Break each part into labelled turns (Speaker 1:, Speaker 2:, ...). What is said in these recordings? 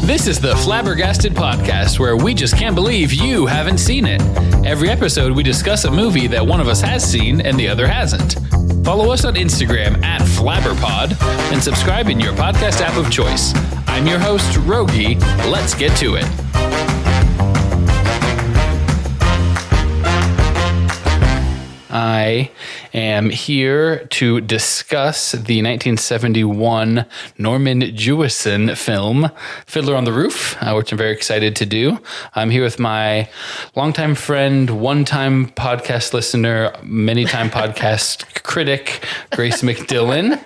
Speaker 1: This is the Flabbergasted Podcast, where we just can't believe you haven't seen it. Every episode, we discuss a movie that one of us has seen and the other hasn't. Follow us on Instagram at FlabberPod and subscribe in your podcast app of choice. I'm your host, Rogge. Let's get to it. I am here to discuss the 1971 Norman Jewison film, Fiddler on the Roof, which I'm very excited to do. I'm here with my longtime friend, one-time podcast listener, many-time podcast critic, Grace McDillon.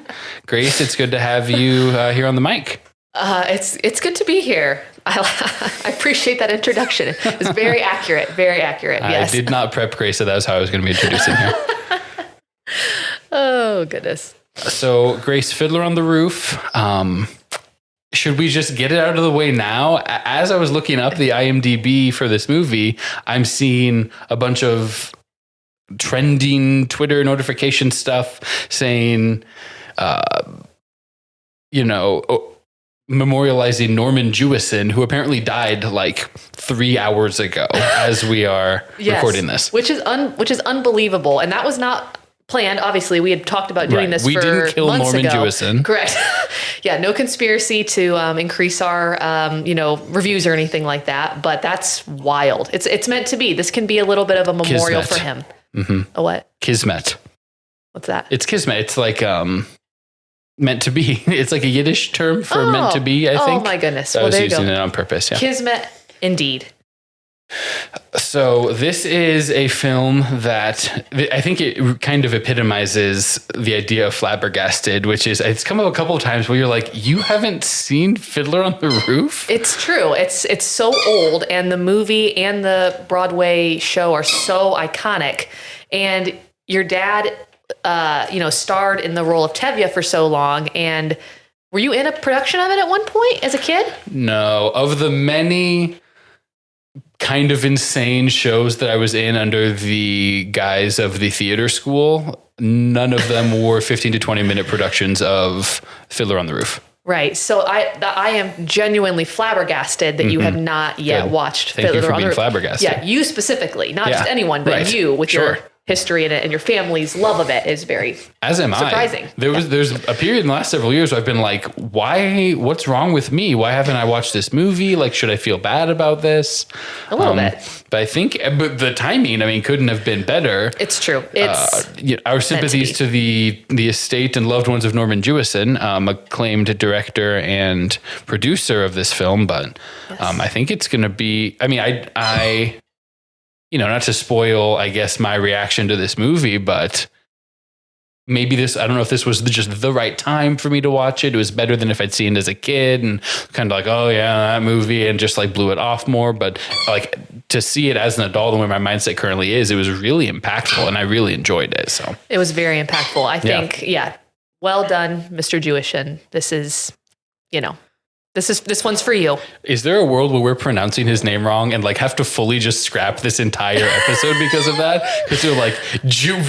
Speaker 1: Grace, it's good to have you here on the mic.
Speaker 2: It's good to be here. I appreciate that introduction. It's very accurate. Very accurate. Yes.
Speaker 1: I did not prep Grace, so that was how I was going to be introducing her.
Speaker 2: Oh, goodness.
Speaker 1: So, Grace, Fiddler on the Roof. Should we just get it out of the way now? As I was looking up the IMDb for this movie, I'm seeing a bunch of trending Twitter notification stuff saying, memorializing Norman Jewison, who apparently died like 3 hours ago as we are recording this.
Speaker 2: Which is unbelievable. And that was not planned. Obviously, we had talked about doing this for months ago. We didn't kill Norman Jewison. Correct. Yeah, no conspiracy to increase our reviews or anything like that. But that's wild. It's meant to be. This can be a little bit of a memorial
Speaker 1: Kismet.
Speaker 2: for him.
Speaker 1: Mm-hmm.
Speaker 2: A what?
Speaker 1: Kismet.
Speaker 2: What's that?
Speaker 1: It's Kismet. It's like meant to be. It's like a Yiddish term for meant to be, I think.
Speaker 2: Oh my goodness.
Speaker 1: So I was using it on purpose. Yeah.
Speaker 2: Kismet, indeed.
Speaker 1: So this is a film that I think it kind of epitomizes the idea of flabbergasted, which is it's come up a couple of times where you're like, you haven't seen Fiddler on the Roof?
Speaker 2: It's true. It's so old, and the movie and the Broadway show are so iconic. And your dad starred in the role of Tevye for so long. And were you in a production of it at one point as a kid?
Speaker 1: No. Of the many kind of insane shows that I was in under the guise of the theater school, none of them were 15 to 20 minute productions of Fiddler on the Roof.
Speaker 2: Right. So I am genuinely flabbergasted that you have not yet watched
Speaker 1: Thank
Speaker 2: Fiddler
Speaker 1: you for
Speaker 2: on the
Speaker 1: being
Speaker 2: Roof.
Speaker 1: flabbergasted.
Speaker 2: Yeah, you specifically, not just anyone, but you with your history in it and your family's love of it is very surprising.
Speaker 1: There's a period in the last several years where I've been like, what's wrong with me? Why haven't I watched this movie? Like, should I feel bad about this?
Speaker 2: A little bit.
Speaker 1: But I think the timing, couldn't have been better.
Speaker 2: It's true. It's
Speaker 1: our sympathies to the estate and loved ones of Norman Jewison, acclaimed director and producer of this film. But I think it's going to be, I not to spoil, I guess, my reaction to this movie, but maybe I don't know if this was just the right time for me to watch it. It was better than if I'd seen it as a kid and kind of like, oh yeah, that movie, and just like blew it off more. But like to see it as an adult and where my mindset currently is, it was really impactful and I really enjoyed it. So
Speaker 2: it was very impactful. I think, well done, Mr. Jewison. This is, this one's for you. Is
Speaker 1: there a world where we're pronouncing his name wrong and like have to fully just scrap this entire episode because of that? Because you're like,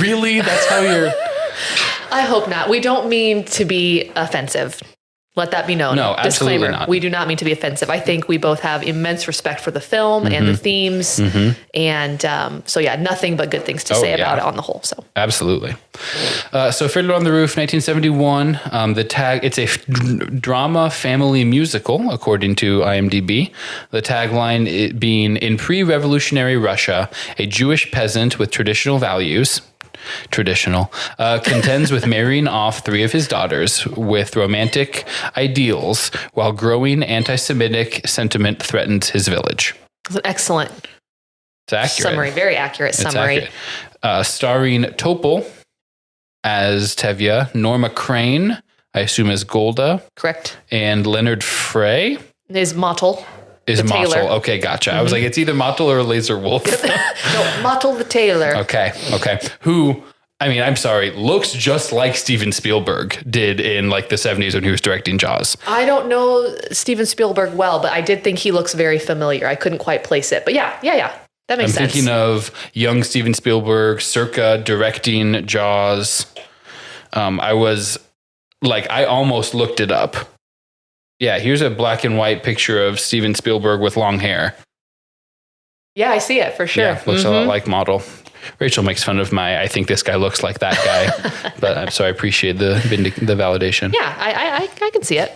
Speaker 1: really? That's how you're...
Speaker 2: I hope not. We don't mean to be offensive. Let that be known.
Speaker 1: No, absolutely
Speaker 2: Disclaimer,
Speaker 1: not.
Speaker 2: We do not mean to be offensive. I think we both have immense respect for the film and the themes. Mm-hmm. And nothing but good things to say about it on the whole. So
Speaker 1: absolutely. So Fiddler on the Roof, 1971. The tag, it's a drama family musical, according to IMDb. The tagline being, in pre-revolutionary Russia, a Jewish peasant with traditional values... contends with marrying off 3 of his daughters with romantic ideals while growing anti-Semitic sentiment threatens his village.
Speaker 2: It's an excellent summary, very accurate summary.
Speaker 1: Starring Topol as Tevye, Norma Crane, I assume as Golda.
Speaker 2: Correct.
Speaker 1: And Leonard Frey.
Speaker 2: Is Motel.
Speaker 1: Is Motel. Okay, gotcha. Mm-hmm. I was like, it's either Motel or Laser Wolf.
Speaker 2: No, Motel the tailor.
Speaker 1: Okay. Who, I'm sorry, looks just like Steven Spielberg did in like the 70s when he was directing Jaws.
Speaker 2: I don't know Steven Spielberg well, but I did think he looks very familiar. I couldn't quite place it. But yeah. That makes sense.
Speaker 1: I'm thinking of young Steven Spielberg, circa directing Jaws. I almost looked it up Yeah, here's a black and white picture of Steven Spielberg with long hair.
Speaker 2: Yeah, I see it for sure.
Speaker 1: Yeah, looks a lot like Model. Rachel makes fun of I think this guy looks like that guy, but so I appreciate the validation.
Speaker 2: Yeah, I can see it.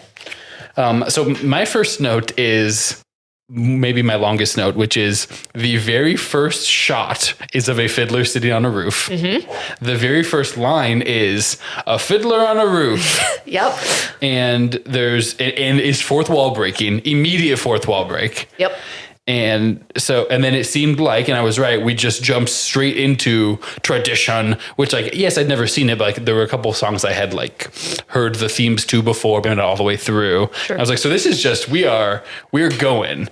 Speaker 1: So my first note is maybe my longest note, which is the very first shot is of a fiddler sitting on a roof. Mm-hmm. The very first line is a fiddler on a roof.
Speaker 2: Yep.
Speaker 1: And is fourth wall breaking, immediate fourth wall break.
Speaker 2: Yep.
Speaker 1: And then it seemed like, and I was right, we just jumped straight into tradition, which yes, I'd never seen it, but there were a couple of songs I had heard the themes to before, but not all the way through. Sure. I was like, so this is just, we're going.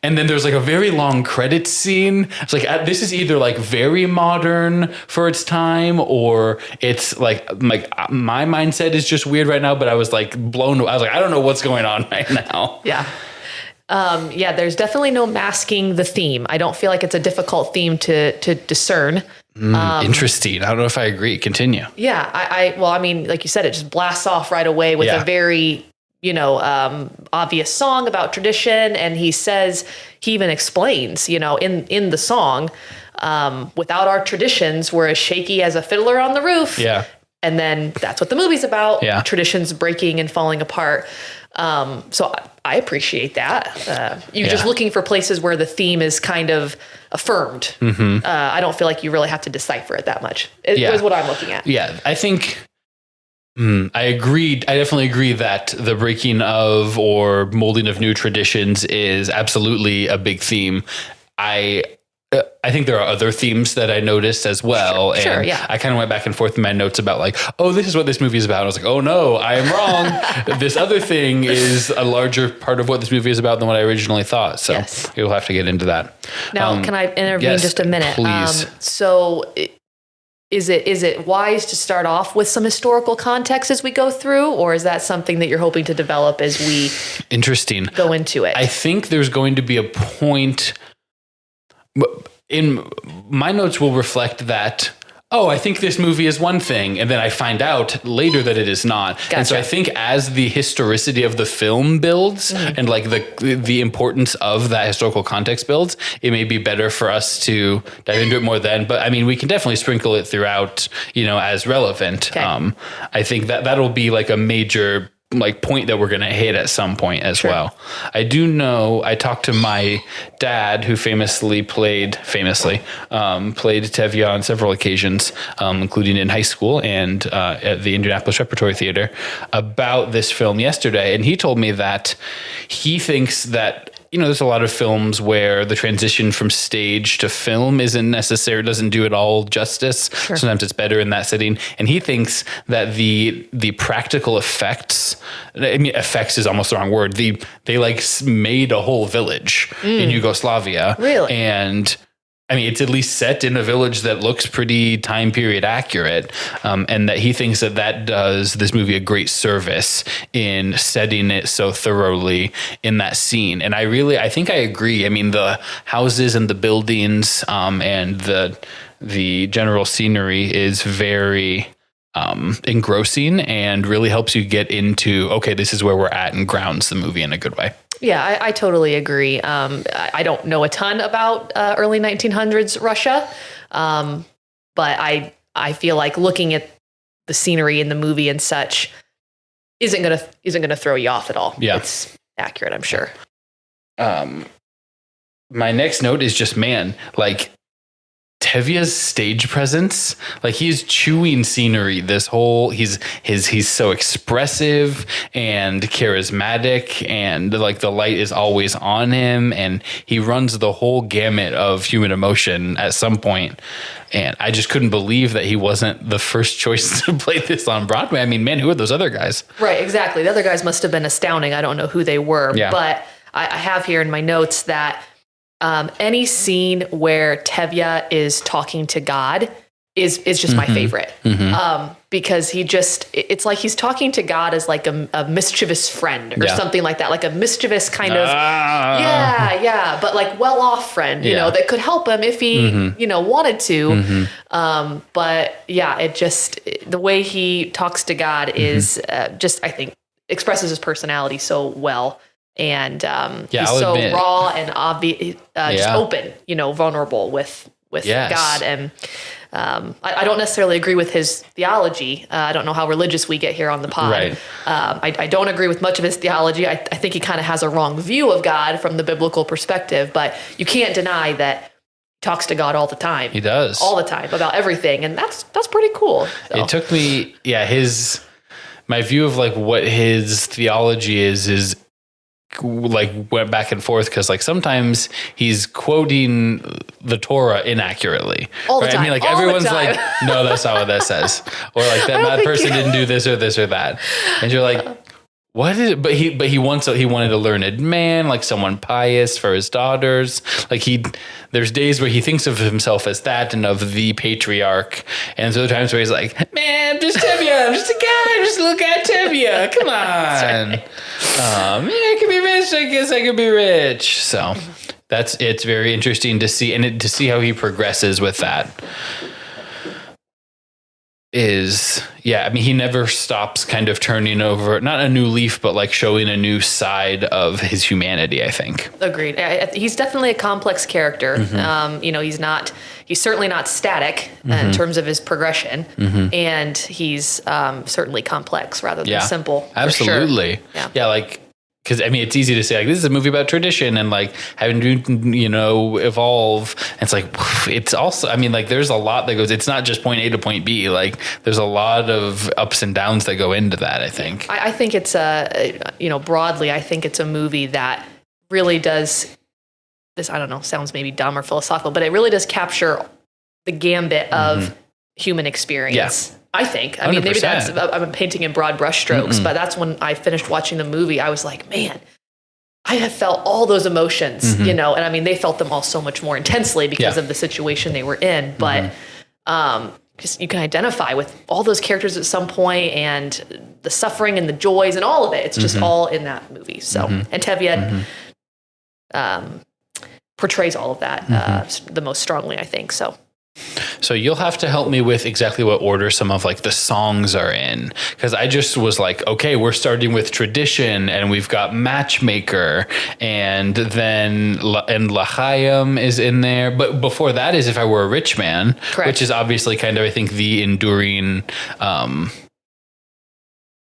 Speaker 1: And then there's a very long credits scene. It's this is either very modern for its time, or it's my mindset is just weird right now, but I was blown. I was I don't know what's going on right now.
Speaker 2: Yeah. There's definitely no masking the theme. I don't feel like it's a difficult theme to discern.
Speaker 1: Interesting. I don't know if I agree. Continue.
Speaker 2: Yeah. I mean, like you said, it just blasts off right away with a very, obvious song about tradition. And he even explains, in the song, without our traditions, we're as shaky as a fiddler on the roof.
Speaker 1: Yeah.
Speaker 2: And then that's what the movie's about.
Speaker 1: Yeah.
Speaker 2: Traditions breaking and falling apart. So I appreciate that. You're just looking for places where the theme is kind of affirmed. Mm-hmm. I don't feel like you really have to decipher it that much. Is what I'm looking at.
Speaker 1: Yeah, I think I agreed. I definitely agree that the breaking of or molding of new traditions is absolutely a big theme. I think there are other themes that I noticed as well.
Speaker 2: Sure,
Speaker 1: and I kind of went back and forth in my notes about this is what this movie is about. I was like, oh no, I am wrong. This other thing is a larger part of what this movie is about than what I originally thought. So we'll have to get into that.
Speaker 2: Now, can I intervene just a minute?
Speaker 1: Please.
Speaker 2: Is it wise to start off with some historical context as we go through, or is that something that you're hoping to develop as we go into it?
Speaker 1: I think there's going to be a point. In my notes will reflect that, I think this movie is one thing, and then I find out later that it is not. Gotcha. And so I think as the historicity of the film builds and the importance of that historical context builds, it may be better for us to dive into it more then. But I mean, we can definitely sprinkle it throughout, as relevant. Okay. I think that'll be a major point that we're going to hit at some point as well. I do know I talked to my dad, who famously played Tevye on several occasions, including in high school and at the Indianapolis Repertory Theater, about this film yesterday. And he told me that he thinks that there's a lot of films where the transition from stage to film doesn't do it all justice. Sure. Sometimes it's better in that setting. And he thinks that the practical effects, effects is almost the wrong word. They made a whole village in Yugoslavia.
Speaker 2: Really?
Speaker 1: And it's at least set in a village that looks pretty time period accurate, and that he thinks that does this movie a great service in setting it so thoroughly in that scene. And I think I agree. The houses and the buildings and the general scenery is very engrossing and really helps you get into, okay, this is where we're at, and grounds the movie in a good way.
Speaker 2: Yeah, I totally agree. I don't know a ton about early 1900s Russia, but I feel like looking at the scenery in the movie and such isn't gonna throw you off at all.
Speaker 1: Yeah,
Speaker 2: it's accurate, I'm sure.
Speaker 1: My next note is just Tevye's stage presence, he's chewing scenery. He's so expressive and charismatic, and the light is always on him, and he runs the whole gamut of human emotion at some point. And I just couldn't believe that he wasn't the first choice to play this on Broadway. Man, who are those other guys?
Speaker 2: Right, exactly. The other guys must have been astounding. I don't know who they were, but I have here in my notes that any scene where Tevye is talking to God is just my favorite. Mm-hmm. Because it's like he's talking to God as a mischievous friend or something like that, a mischievous kind of, but well-off friend, that could help him if he, wanted to. Mm-hmm. But it just, the way he talks to God is I think expresses his personality so well. And he's
Speaker 1: so
Speaker 2: raw and obvious, just open, vulnerable with God. And I don't necessarily agree with his theology. I don't know how religious we get here on the pod.
Speaker 1: Right.
Speaker 2: I don't agree with much of his theology. I think he kind of has a wrong view of God from the biblical perspective, but you can't deny that he talks to God all the time.
Speaker 1: He does.
Speaker 2: All the time about everything. And that's pretty cool. So.
Speaker 1: It took me, my view of like what his theology is like went back and forth because like sometimes he's quoting the Torah inaccurately.
Speaker 2: All the time.
Speaker 1: I mean, like
Speaker 2: all
Speaker 1: everyone's like, no, that's not what that says, or like that person didn't do this or this or that, and you're like, what is it? But he wanted a learned man, like someone pious for his daughters. Like there's days where he thinks of himself as that and of the patriarch, and so times where he's like, man, I'm just Tevye, I'm just a guy, I'm just a little guy Tevye. Come on, I could be rich. I guess I could be rich. So it's very interesting to see, and to see how he progresses with that. He never stops kind of turning over, not a new leaf, but like showing a new side of his humanity, I think. Agreed.
Speaker 2: He's definitely a complex character.
Speaker 1: Mm-hmm.
Speaker 2: He's certainly not static in terms of his progression, and he's certainly complex rather than simple.
Speaker 1: Absolutely.
Speaker 2: Sure.
Speaker 1: Yeah. Because it's easy to say like this is a movie about tradition and like having to evolve. And it's like it's also there's a lot that goes. It's not just point A to point B. Like there's a lot of ups and downs that go into that. I think.
Speaker 2: I think it's broadly. I think it's a movie that really does this. I don't know. Sounds maybe dumb or philosophical, but it really does capture the gambit of human experience. Yeah. I think. Maybe I'm painting in broad brushstrokes, but that's when I finished watching the movie. I was like, man, I have felt all those emotions, and they felt them all so much more intensely because of the situation they were in. But just you can identify with all those characters at some point and the suffering and the joys and all of it. It's just all in that movie. So, and Tevye portrays all of that the most strongly, I think.
Speaker 1: So you'll have to help me with exactly what order some of like the songs are in, because I just was like, okay, we're starting with tradition and we've got Matchmaker and then L'Chaim is in there. But before that is If I Were a Rich Man,
Speaker 2: correct,
Speaker 1: which is obviously kind of, I think, the enduring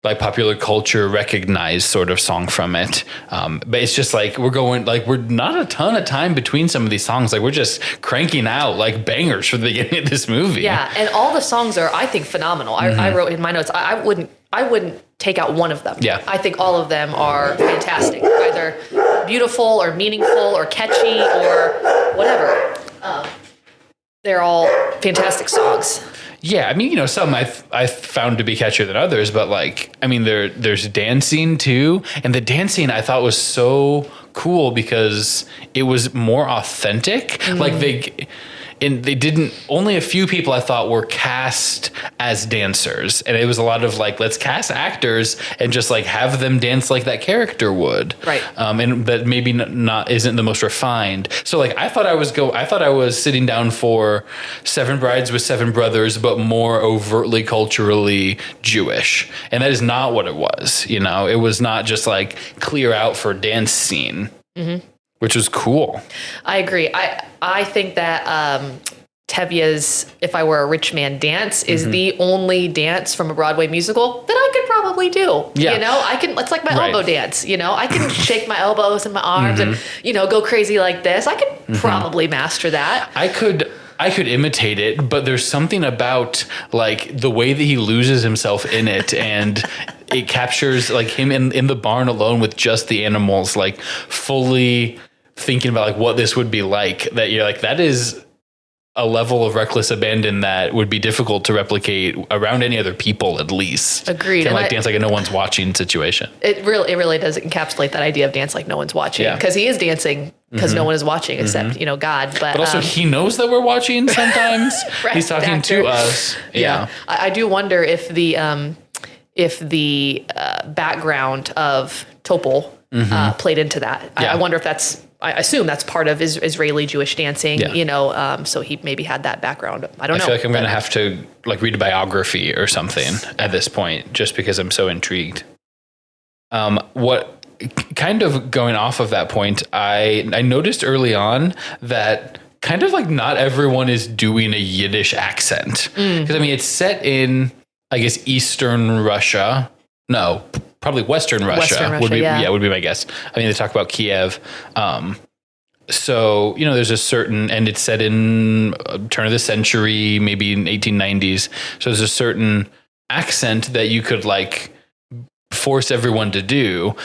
Speaker 1: like popular culture recognized sort of song from it. But it's just like we're not a ton of time between some of these songs. Like we're just cranking out like bangers for the beginning of this movie.
Speaker 2: Yeah. And all the songs are, I think, phenomenal. I wrote in my notes, I wouldn't take out one of them.
Speaker 1: Yeah.
Speaker 2: I think all of them are fantastic, either beautiful or meaningful or catchy or whatever. They're all fantastic songs.
Speaker 1: Yeah, some I've found to be catchier than others, but there's dancing too, and the dancing I thought was so cool because it was more authentic. Like they didn't. Only a few people I thought were cast as dancers, and it was a lot of like, let's cast actors and just like have them dance like that character would.
Speaker 2: Right.
Speaker 1: And that maybe not isn't the most refined. So like I thought I was sitting down for Seven Brides with Seven Brothers, but more overtly culturally Jewish, and that is not what it was. It was not just like clear out for dance scene. Mm-hmm. Which was cool.
Speaker 2: I agree. I think that Tevye's If I Were a Rich Man dance is the only dance from a Broadway musical that I could probably do.
Speaker 1: Yeah.
Speaker 2: It's like my elbow dance. I can shake my elbows and my arms and, go crazy like this. I could probably master that.
Speaker 1: I could imitate it, but there's something about like the way that he loses himself in it and it captures like him in the barn alone with just the animals, like fully thinking about like what this would be like, that you're like, that is a level of reckless abandon that would be difficult to replicate around any other people, at least.
Speaker 2: Agreed.
Speaker 1: Kind of like dance like a no one's watching situation.
Speaker 2: It really does encapsulate that idea of dance like no one's watching, because he is dancing because no one is watching except God. But
Speaker 1: also he knows that we're watching sometimes.
Speaker 2: Right,
Speaker 1: he's talking to us. Yeah.
Speaker 2: I do wonder if the background of Topol played into that. I wonder if that's. I assume that's part of Israeli Jewish dancing, so he maybe had that background. I don't know.
Speaker 1: I feel like I'm going to have to like read a biography or something at this point, just because I'm so intrigued. What kind of going off of that point, I noticed early on that kind of like not everyone is doing a Yiddish accent. Because I mean, it's set in, I guess, Eastern Russia. No, probably Western Russia would be would be my guess. I mean, they talk about Kiev. So, there's a certain, and it's set in turn of the century, maybe in 1890s. So there's a certain accent that you could like force everyone to do,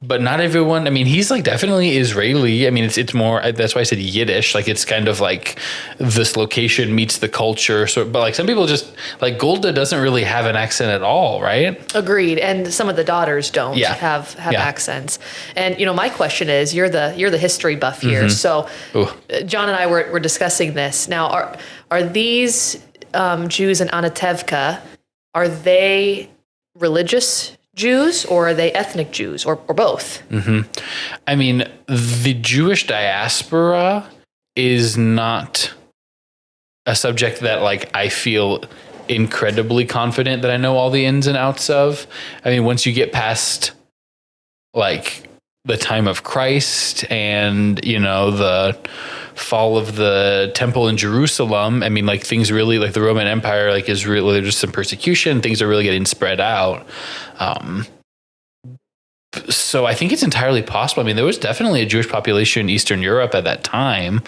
Speaker 1: but not everyone. I mean, he's like definitely Israeli. I mean, it's more, that's why I said Yiddish. Like it's kind of like this location meets the culture. So, but like some people just like Golda doesn't really have an accent at all, right?
Speaker 2: Agreed. And some of the daughters don't have accents. And my question is, you're the history buff here. So John and I were discussing this. Now, are these Jews in Tevye, are they religious Jews or are they ethnic Jews or both?
Speaker 1: I mean, the Jewish diaspora is not a subject that like I feel incredibly confident that I know all the ins and outs of. I mean, once you get past like the time of Christ and, the fall of the temple in Jerusalem, I mean, like things really, like the Roman Empire, like is really, there's just some persecution, things are really getting spread out. So I think it's entirely possible. I mean, there was definitely a Jewish population in Eastern Europe at that time.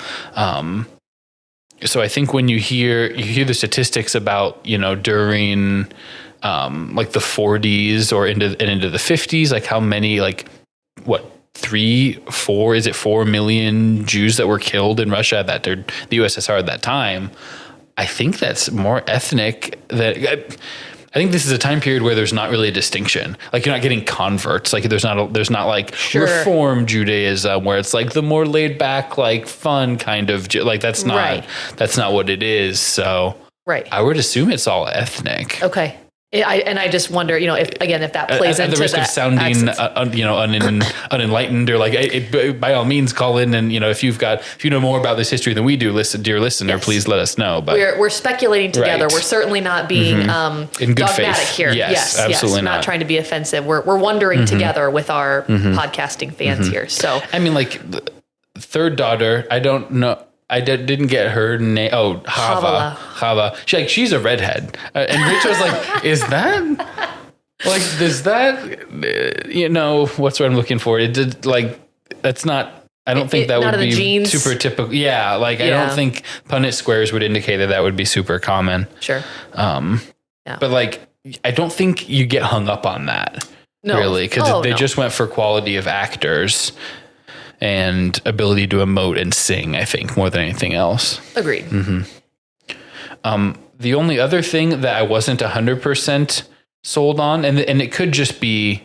Speaker 1: So I think when you hear the statistics about, during like the 40s or into the 50s, like how many, like what, 4 million Jews that were killed in Russia at the USSR at that time. I think that's more ethnic. I think this is a time period where there's not really a distinction. Like you're not getting converts. Like there's not like Reform Judaism where it's like the more laid back, like fun kind of like that's not what it is. So I would assume it's all ethnic.
Speaker 2: Okay. I just wonder, if that plays into
Speaker 1: at the risk of sounding, unenlightened or like, by all means, call in and if you know more about this history than we do, dear listener, please let us know. But
Speaker 2: we're speculating together. We're certainly not being
Speaker 1: in good
Speaker 2: dogmatic
Speaker 1: faith
Speaker 2: here.
Speaker 1: Yes, absolutely
Speaker 2: not trying to be offensive. We're wondering together with our podcasting fans here. So
Speaker 1: I mean, like the third daughter, I don't know. I didn't get her name. Oh, Hava. She's a redhead. And Rich was like, is that like, does that, what's what I'm looking for? It did like, that's not, I don't think that would be super typical. Yeah. Like, I don't think Punnett squares would indicate that would be super common.
Speaker 2: Sure.
Speaker 1: But like, I don't think you get hung up on that really. Cause they just went for quality of actors and ability to emote and sing, I think, more than anything else.
Speaker 2: Agreed.
Speaker 1: The only other thing that I wasn't 100% sold on, and it could just be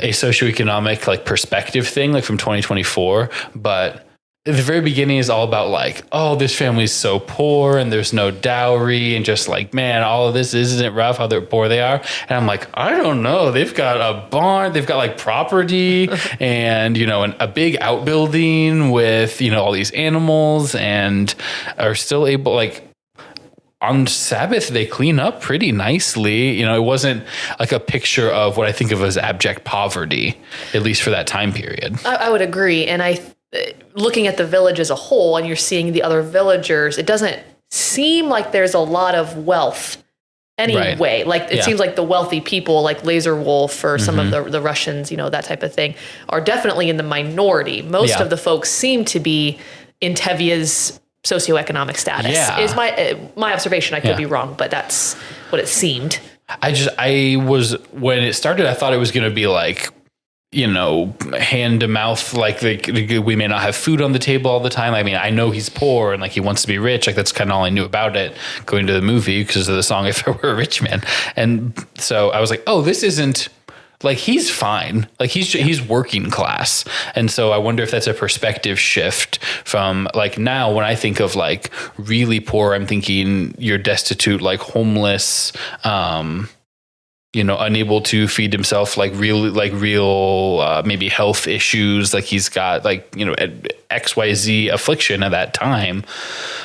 Speaker 1: a socioeconomic like perspective thing, like from 2024, but at the very beginning is all about like, oh, this family's so poor and there's no dowry and just like, man, all of this isn't rough how they're poor they are. And I'm like, I don't know. They've got a barn, they've got like property and, a big outbuilding with, all these animals and are still able, like on Sabbath, they clean up pretty nicely. It wasn't like a picture of what I think of as abject poverty, at least for that time period.
Speaker 2: I would agree. And looking at the village as a whole and you're seeing the other villagers, it doesn't seem like there's a lot of wealth anyway. Like it seems like the wealthy people like Laser Wolf or some of the Russians, that type of thing are definitely in the minority. Most of the folks seem to be in Tevye's socioeconomic status is my observation. I could be wrong, but that's what it seemed.
Speaker 1: When it started, I thought it was going to be like, hand to mouth, like we may not have food on the table all the time. I mean, I know he's poor and like he wants to be rich. Like that's kind of all I knew about it going to the movie because of the song If I Were a Rich Man. And so I was like, oh, this isn't like, he's fine. Like he's working class. And so I wonder if that's a perspective shift from like now when I think of like really poor, I'm thinking you're destitute, like homeless, unable to feed himself, like real, maybe health issues. Like he's got like, XYZ affliction at that time.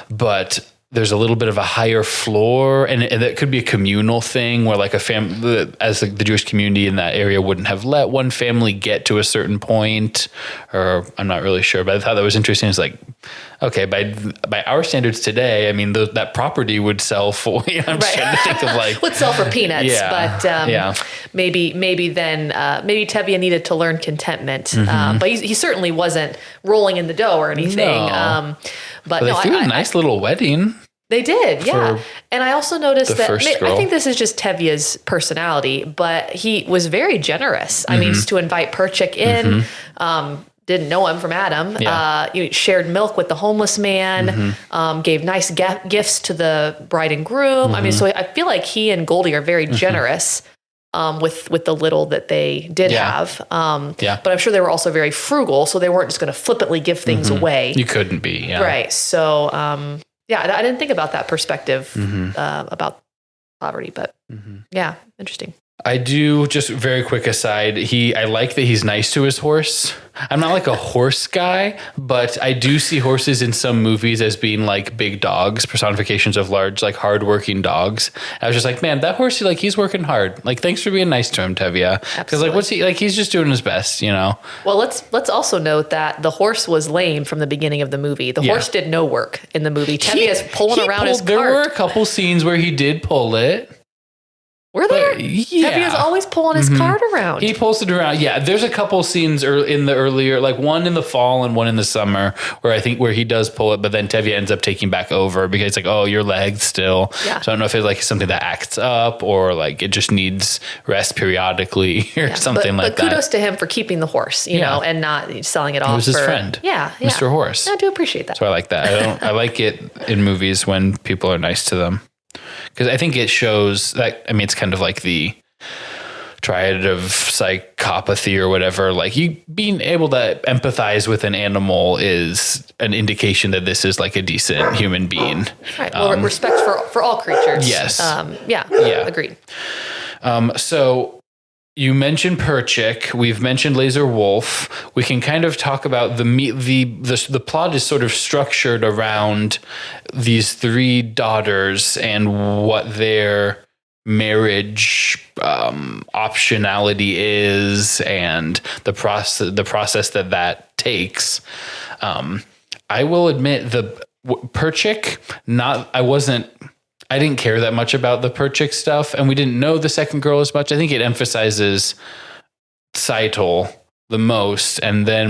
Speaker 1: But there's a little bit of a higher floor, and that could be a communal thing where like a family, as the Jewish community in that area wouldn't have let one family get to a certain point, or I'm not really sure, but I thought that was interesting. It's like, okay, by our standards today, I mean, that property would sell for, I'm just trying to think of like.
Speaker 2: Would sell for peanuts, but maybe then Tevye needed to learn contentment, but he certainly wasn't rolling in the dough or anything.
Speaker 1: No.
Speaker 2: But
Speaker 1: they threw a nice little wedding.
Speaker 2: They did, yeah. And I also noticed that,
Speaker 1: I
Speaker 2: think this is just Tevye's personality, but he was very generous. I mean, to invite Perchik in, didn't know him from Adam, shared milk with the homeless man, gave nice gifts to the bride and groom. I mean, so I feel like he and Goldie are very generous with the little that they did have. But I'm sure they were also very frugal, so they weren't just going to flippantly give things away.
Speaker 1: You couldn't be,
Speaker 2: Right. So, I didn't think about that perspective about poverty, but interesting.
Speaker 1: I do, just very quick aside, I like that he's nice to his horse. I'm not like a horse guy, but I do see horses in some movies as being like big dogs, personifications of large, like hardworking dogs. I was just like, man, that horse, like he's working hard. Like, thanks for being nice to him, Tevye. Because like, what's he like? He's just doing his best, Well,
Speaker 2: let's also note that the horse was lame from the beginning of the movie. The horse did no work in the movie. Tevye is pulling around his cart.
Speaker 1: There were a couple scenes where he did pull it.
Speaker 2: Were there? Tevye is always pulling his cart around.
Speaker 1: He pulls it around. Yeah, there's a couple scenes in the earlier, like one in the fall and one in the summer, where he does pull it, but then Tevye ends up taking back over because it's like, oh, your leg's still. Yeah. So I don't know if it's like something that acts up or like it just needs rest periodically or something like that.
Speaker 2: But kudos to him for keeping the horse, you know, and not selling it off.
Speaker 1: It was his friend.
Speaker 2: Yeah.
Speaker 1: Mr. Horse.
Speaker 2: I do appreciate that.
Speaker 1: So I like that. I like it in movies when people are nice to them. Because I think it shows that, I mean, it's kind of like the triad of psychopathy or whatever. Like, you being able to empathize with an animal is an indication that this is like a decent human being.
Speaker 2: Right. Well, respect for all creatures.
Speaker 1: Yes.
Speaker 2: Agreed.
Speaker 1: So you mentioned Perchik. We've mentioned Laser Wolf. We can kind of talk about the plot is sort of structured around these three daughters and what their marriage optionality is and the process that takes. I will admit Perchik, I didn't care that much about the Perchik stuff, and we didn't know the second girl as much. I think it emphasizes Seitel the most, and then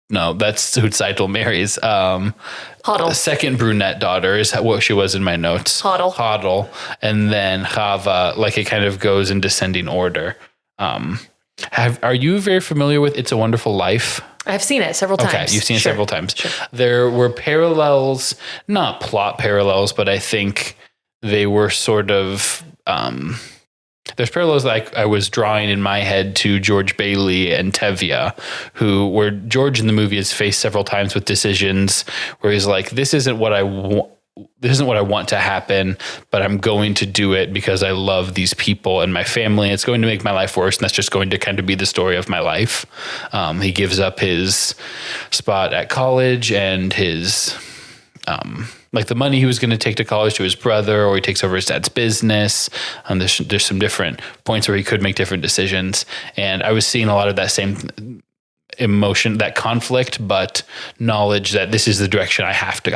Speaker 1: that's who Seitel marries.
Speaker 2: Hodel.
Speaker 1: Second brunette daughter is what she was in my notes. Hodel. And then Hava, like it kind of goes in descending order. Are you very familiar with It's a Wonderful Life?
Speaker 2: I've seen it several times.
Speaker 1: Okay, you've seen it several times.
Speaker 2: Sure.
Speaker 1: There were parallels, not plot parallels, but I think they were sort of... there's parallels like I was drawing in my head to George Bailey and Tevye, where George in the movie is faced several times with decisions where he's like, this isn't what I want to happen, but I'm going to do it because I love these people and my family. It's going to make my life worse, and that's just going to kind of be the story of my life. He gives up his spot at college and his... like the money he was going to take to college to his brother, or he takes over his dad's business. There's some different points where he could make different decisions. And I was seeing a lot of that same emotion, that conflict, but knowledge that this is the direction I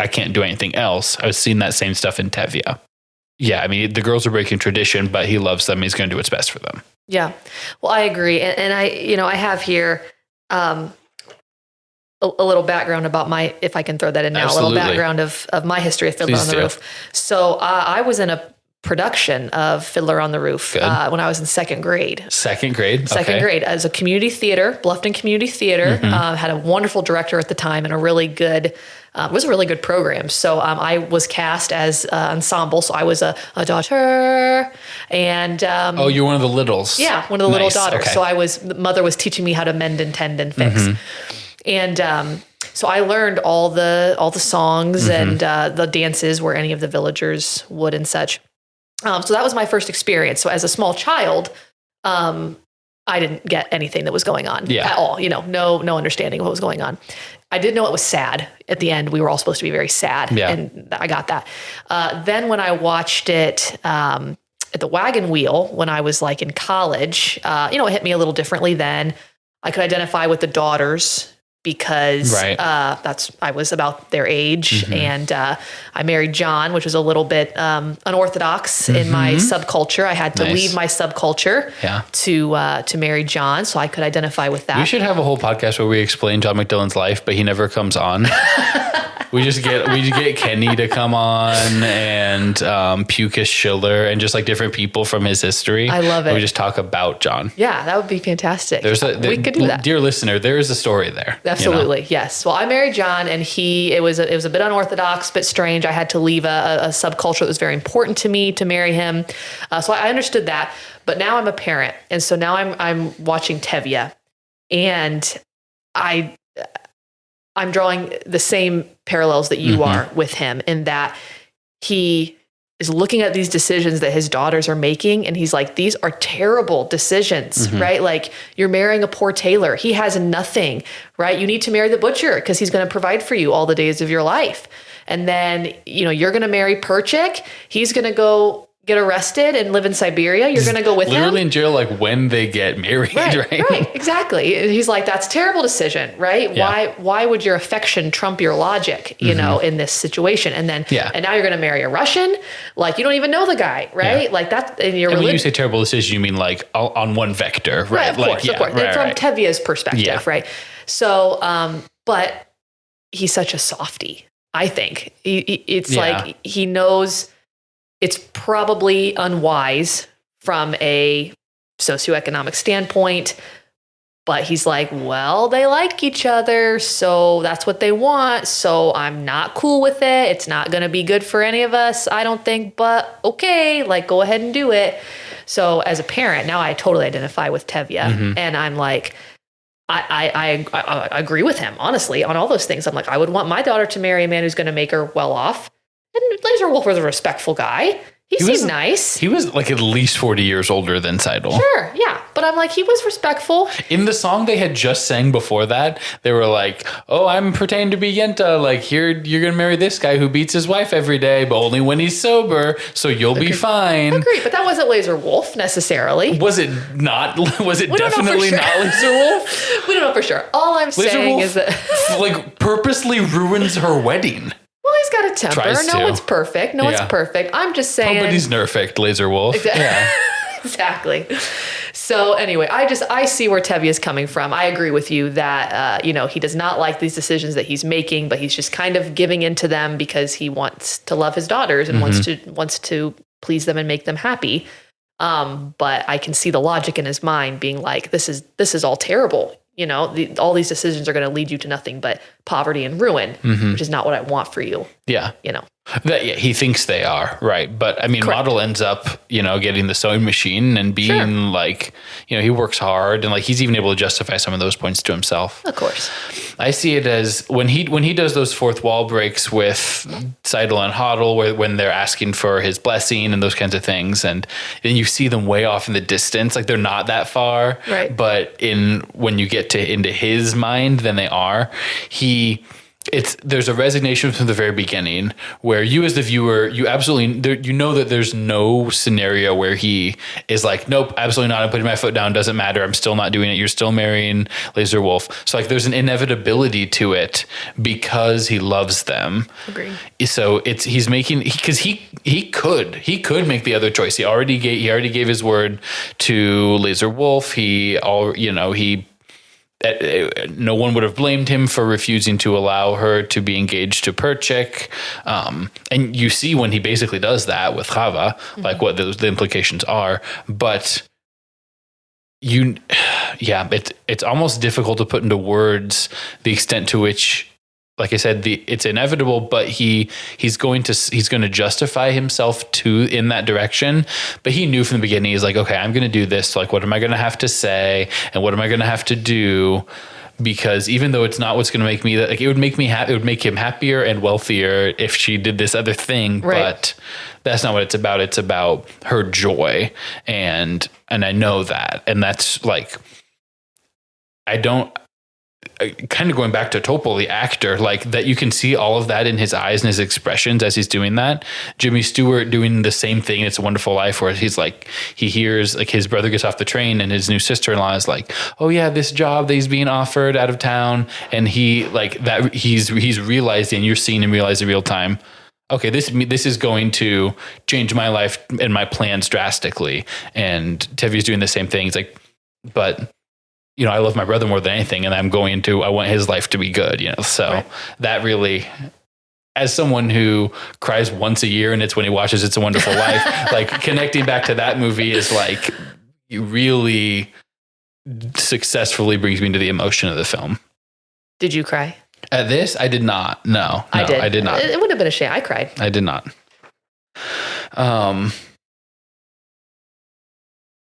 Speaker 1: can't do anything else. I was seeing that same stuff in Tevye. Yeah. I mean, the girls are breaking tradition, but he loves them. He's going to do what's best for them.
Speaker 2: Yeah. Well, I agree. And I have here, a little background about if I can throw that in now,
Speaker 1: Absolutely.
Speaker 2: A little background of my history of Fiddler on the Roof. So I was in a production of Fiddler on the Roof when I was in second grade.
Speaker 1: Second grade
Speaker 2: as a community theater, Bluffton Community Theater. Had a wonderful director at the time and a really good, it was a really good program. So I was cast as ensemble. So I was a daughter and...
Speaker 1: you're one of the littles.
Speaker 2: Yeah, one of the little daughters. Okay. So mother was teaching me how to mend and tend and fix. And so I learned all the songs and the dances where any of the villagers would and such. So that was my first experience. So as a small child, I didn't get anything that was going on at all. No understanding of what was going on. I did know it was sad. At the end, we were all supposed to be very sad, and I got that. Then when I watched it at the Wagon Wheel when I was like in college, it hit me a little differently then. I could identify with the daughters because I was about their age, and I married John, which was a little bit unorthodox in my subculture. I had to leave my subculture to marry John, so I could identify with that.
Speaker 1: We should have a whole podcast where we explain John McDillon's life, but he never comes on. We just get Kenny to come on and Pucus Schiller and just like different people from his history.
Speaker 2: I love it.
Speaker 1: We just talk about John.
Speaker 2: Yeah, that would be fantastic. We could do that.
Speaker 1: Dear listener, there is a story there.
Speaker 2: Absolutely, yes. Well, I married John, and it was a bit unorthodox, bit strange. I had to leave a subculture that was very important to me to marry him. So I understood that. But now I'm a parent, and so now I'm watching Tevye, and I'm drawing the same parallels that you are with him, in that he is looking at these decisions that his daughters are making, and he's like, these are terrible decisions, right? Like, you're marrying a poor tailor. He has nothing, right? You need to marry the butcher because he's going to provide for you all the days of your life. And then, you're going to marry Perchik. He's going to go get arrested and live in Siberia. You're going to go with him.
Speaker 1: Literally in jail, like when they get married, right?
Speaker 2: Right, exactly. And he's like, that's a terrible decision, right? Yeah. Why would your affection trump your logic, in this situation? And then, and now you're going to marry a Russian. Like, you don't even know the guy, right? Like that. And
Speaker 1: when you say terrible decision, you mean like on one vector, right?
Speaker 2: Of course. From Tevye's perspective, right? So, but he's such a softie, I think. It's like, he knows it's probably unwise from a socioeconomic standpoint, but he's like, well, they like each other, so that's what they want. So I'm not cool with it. It's not going to be good for any of us, I don't think, but okay, like, go ahead and do it. So as a parent, now I totally identify with Tevye, and I'm like, I agree with him, honestly, on all those things. I'm like, I would want my daughter to marry a man who's going to make her well off. And Laser Wolf was a respectful guy. He seemed nice.
Speaker 1: He was like at least 40 years older than Seidel.
Speaker 2: Sure, yeah. But I'm like, he was respectful.
Speaker 1: In the song they had just sang before that, they were like, oh, I'm pretending to be Yenta. Like, here, you're going to marry this guy who beats his wife every day, but only when he's sober, so you'll be fine.
Speaker 2: Agreed, but that wasn't Laser Wolf necessarily.
Speaker 1: Was it not? Was it definitely not Laser Wolf?
Speaker 2: We don't know for sure. All I'm saying is that
Speaker 1: like purposely ruins her wedding.
Speaker 2: Well, he's got a temper. No one's perfect. No one's perfect. I'm just saying.
Speaker 1: Nobody's nerfect, Laser Wolf.
Speaker 2: Exactly. Yeah. Exactly. So anyway, I see where Tevye is coming from. I agree with you that, he does not like these decisions that he's making, but he's just kind of giving into them because he wants to love his daughters and wants to please them and make them happy. But I can see the logic in his mind being like, this is all terrible. All these decisions are going to lead you to nothing but poverty and ruin, which is not what I want for you. Yeah.
Speaker 1: He thinks they are, right? But I mean, Correct. Model ends up, getting the sewing machine and being like, he works hard and like he's even able to justify some of those points to himself.
Speaker 2: Of course.
Speaker 1: I see it as when he does those fourth wall breaks with Seidel and Hodel, when they're asking for his blessing and those kinds of things, and then you see them way off in the distance, like they're not that far,
Speaker 2: right?
Speaker 1: But when you get into his mind, then they are. There's a resignation from the very beginning where you as the viewer, you absolutely, that there's no scenario where he is like, nope, absolutely not. I'm putting my foot down. Doesn't matter. I'm still not doing it. You're still marrying Laser Wolf. So like there's an inevitability to it because he loves them.
Speaker 2: Agreed.
Speaker 1: So he's making, because he could make the other choice. He already gave his word to Laser Wolf. No one would have blamed him for refusing to allow her to be engaged to Perchik. And you see when he basically does that with Hava, like what the implications are. But it's almost difficult to put into words the extent to which, like I said, it's inevitable, but he's going to justify himself in that direction. But he knew from the beginning, he's like, okay, I'm going to do this. Like, what am I going to have to say? And what am I going to have to do? because even though it's not what's going to make me, like, it would make me happy. It would make him happier and wealthier if she did this other thing. Right. But that's not what it's about. It's about her joy. And I know that. And that's like, kind of going back to Topol, the actor, like that you can see all of that in his eyes and his expressions as he's doing that. Jimmy Stewart doing the same thing. It's a Wonderful Life, where he's like, he hears like his brother gets off the train and his new sister-in-law is like, oh yeah, this job that he's being offered out of town. And he like that he's realizing, you're seeing him realize in real time, okay, this is going to change my life and my plans drastically. And Tevye's doing the same thing. He's like, but you know, I love my brother more than anything, and I want his life to be good, you know? So right. That really, as someone who cries once a year and it's when he watches It's a Wonderful Life, like connecting back to that movie is like, really successfully brings me to the emotion of the film.
Speaker 2: Did you cry?
Speaker 1: At this? I did not. No, I did not.
Speaker 2: It would have been a shame. I cried.
Speaker 1: I did not.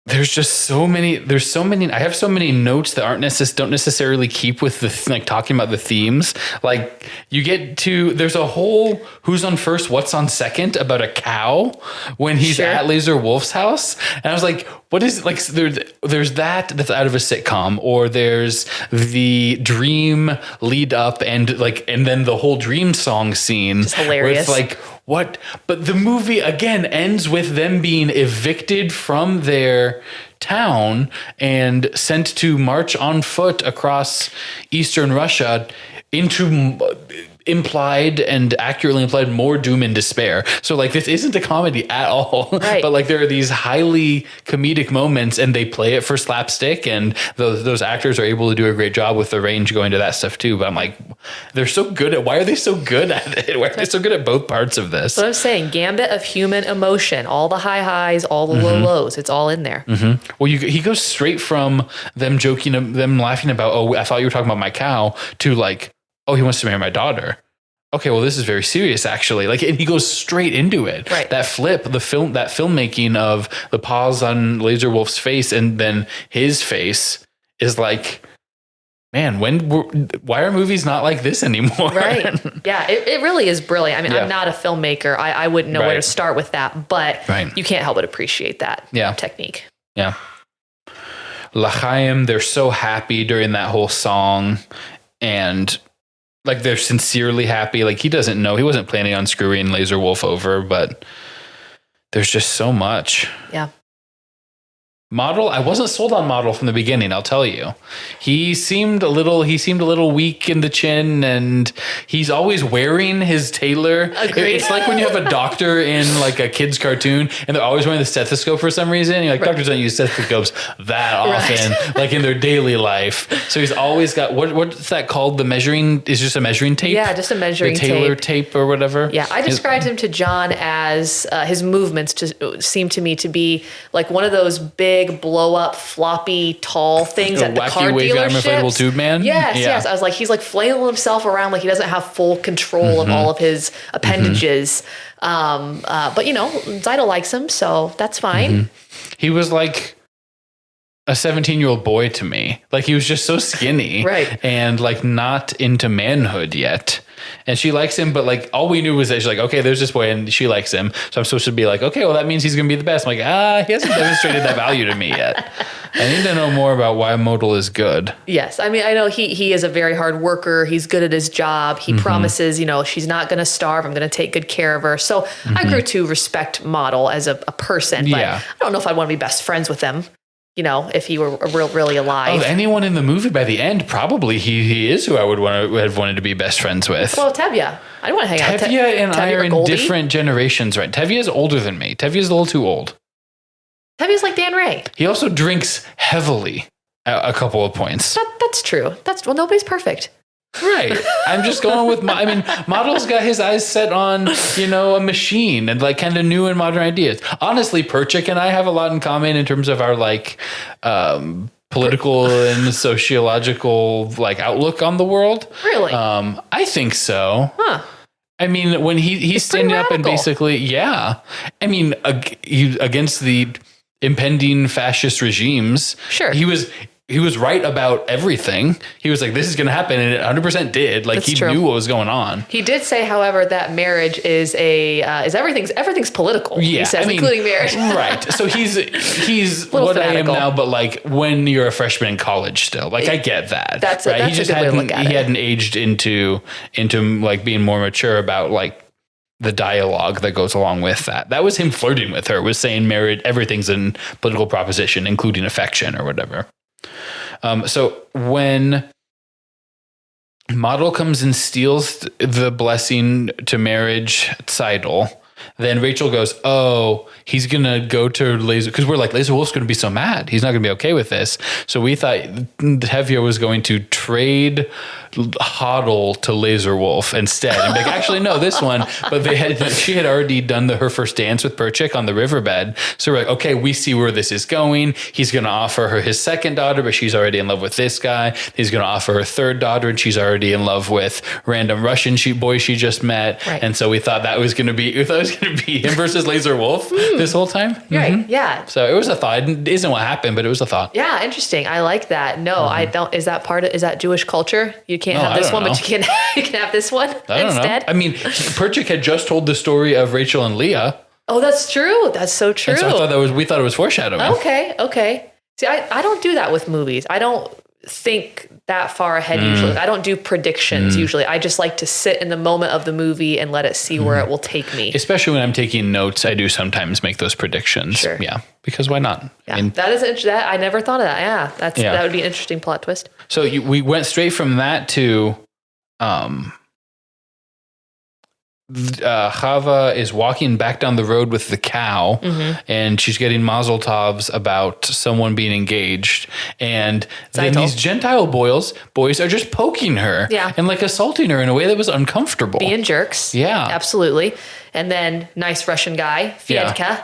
Speaker 1: There's so many. I have so many notes that don't necessarily keep with talking about the themes. Like you get to, there's a whole who's on first, what's on second about a cow when he's at Laser Wolf's house. And I was like, what is like, there's that's out of a sitcom, or there's the dream lead up and then the whole dream song scene.
Speaker 2: Just hilarious.
Speaker 1: Where it's like, what? But the movie again ends with them being evicted from their town and sent to march on foot across Eastern Russia into implied and accurately implied more doom and despair. So like this isn't a comedy at all, right. But like there are these highly comedic moments and they play it for slapstick, and those actors are able to do a great job with the range going to that stuff too. But I'm like, they're so good at, why are they so good at it? Why are they so good at both parts of this?
Speaker 2: What I'm saying, gambit of human emotion, all the high highs, all the low lows, it's all in there.
Speaker 1: Mm-hmm. Well, he goes straight from them laughing about, oh, I thought you were talking about my cow, to like, oh, he wants to marry my daughter. Okay, well, this is very serious, actually. Like, and he goes straight into it. Right. That flip, that filmmaking of the pause on Laser Wolf's face and then his face is like, man, why are movies not like this anymore?
Speaker 2: Right. Yeah, it really is brilliant. I mean, I'm not a filmmaker. I wouldn't know where to start with that, but you can't help but appreciate that technique.
Speaker 1: Yeah. L'chaim, they're so happy during that whole song, and like they're sincerely happy. Like he doesn't know, he wasn't planning on screwing Laser Wolf over, but there's just so much.
Speaker 2: Yeah.
Speaker 1: Model, I wasn't sold on Model from the beginning, I'll tell you. He seemed a little weak in the chin, and he's always wearing his tailor.
Speaker 2: Agreed.
Speaker 1: It's like when you have a doctor in like a kid's cartoon and they're always wearing the stethoscope for some reason. You're like, doctors don't use stethoscopes that often, like in their daily life. So he's always got, what's that called? The measuring, is just a measuring tape?
Speaker 2: Yeah, just a measuring tape.
Speaker 1: The tailor tape or whatever.
Speaker 2: Yeah, I described him to John as his movements seemed to me to be like one of those big blow up floppy tall things at the car dealerships. Inflatable tube man. Yes. I was like, he's like flailing himself around like he doesn't have full control of all of his appendages. But you know, Zyda likes him, so that's fine.
Speaker 1: He was like a 17-year-old boy to me. Like he was just so skinny,
Speaker 2: right? And
Speaker 1: like not into manhood yet. And she likes him, but like all we knew was that she's like, okay, there's this boy and she likes him. So I'm supposed to be like, okay, well that means he's going to be the best. I'm like, he hasn't demonstrated that value to me yet. I need to know more about why Model is good.
Speaker 2: Yes. I mean, I know he is a very hard worker. He's good at his job. He promises, you know, she's not going to starve. I'm going to take good care of her. So I grew to respect Model as a person, but I don't know if I'd want to be best friends with him. You know, if he were really alive.
Speaker 1: Of anyone in the movie by the end, probably he is who I would have wanted to be best friends with.
Speaker 2: Well, Tevye. I don't want to hang out with
Speaker 1: Tevye. And I are in different generations, right? Tevye is older than me. Tevye is a little too old.
Speaker 2: Tevye's like Dan Ray.
Speaker 1: He also drinks heavily at a couple of points.
Speaker 2: That's true. Well, nobody's perfect.
Speaker 1: Right. I'm just going with Model's got his eyes set on, you know, a machine and like kind of new and modern ideas. Honestly, Perchik and I have a lot in common in terms of our like political and sociological like outlook on the world.
Speaker 2: Really?
Speaker 1: I think so.
Speaker 2: Huh.
Speaker 1: I mean, when he's standing up and basically, I mean, against the impending fascist regimes.
Speaker 2: Sure.
Speaker 1: he was right about everything. He was like, this is going to happen. And it 100% did. Like, he knew what was going on.
Speaker 2: He did say, however, that marriage is everything's political.
Speaker 1: Yeah,
Speaker 2: he says, including marriage.
Speaker 1: Right. So he's what fanatical. I am now, but like when you're a freshman in college still. Like, I get that.
Speaker 2: That's
Speaker 1: right.
Speaker 2: He
Speaker 1: hadn't aged into like being more mature about like the dialogue that goes along with that. That was him flirting with her, was saying marriage, everything's a political proposition, including affection or whatever. So when Model comes and steals the blessing to marriage Seidel, then Rachel goes, oh, he's going to go to Laser, because we're like, Laser Wolf's going to be so mad. He's not going to be okay with this. So we thought Tevye was going to trade Hodel to Laser Wolf instead. And like, actually, no, this one. But she had already done her first dance with Perchik on the riverbed. So we're like, okay, we see where this is going. He's going to offer her his second daughter, but she's already in love with this guy. He's going to offer her third daughter, and she's already in love with random Russian boy she just met.
Speaker 2: Right.
Speaker 1: And so we thought that was going to be him versus Laser Wolf this whole time.
Speaker 2: Right.
Speaker 1: Mm-hmm.
Speaker 2: Yeah.
Speaker 1: So it was a thought. It isn't what happened, but it was a thought.
Speaker 2: Yeah. Interesting. I like that. No, I don't. Is that Jewish culture? You can't have this one, but you can have this one instead.
Speaker 1: I mean, Perchik had just told the story of Rachel and Leah.
Speaker 2: Oh, that's true. That's so true.
Speaker 1: And so we thought it was foreshadowing.
Speaker 2: Okay. See, I don't do that with movies. I don't think that far ahead usually. I don't do predictions usually. I just like to sit in the moment of the movie and let it see where it will take me.
Speaker 1: Especially when I'm taking notes, I do sometimes make those predictions.
Speaker 2: Sure.
Speaker 1: Yeah, because why not?
Speaker 2: Yeah, I never thought of that. Yeah, that would be an interesting plot twist.
Speaker 1: So we went straight from that to Hava is walking back down the road with the cow, and she's getting mazel tovs about someone being engaged. And then these Gentile boys are just poking her and like assaulting her in a way that was uncomfortable.
Speaker 2: Being jerks.
Speaker 1: Yeah.
Speaker 2: Absolutely. And then nice Russian guy, Fedka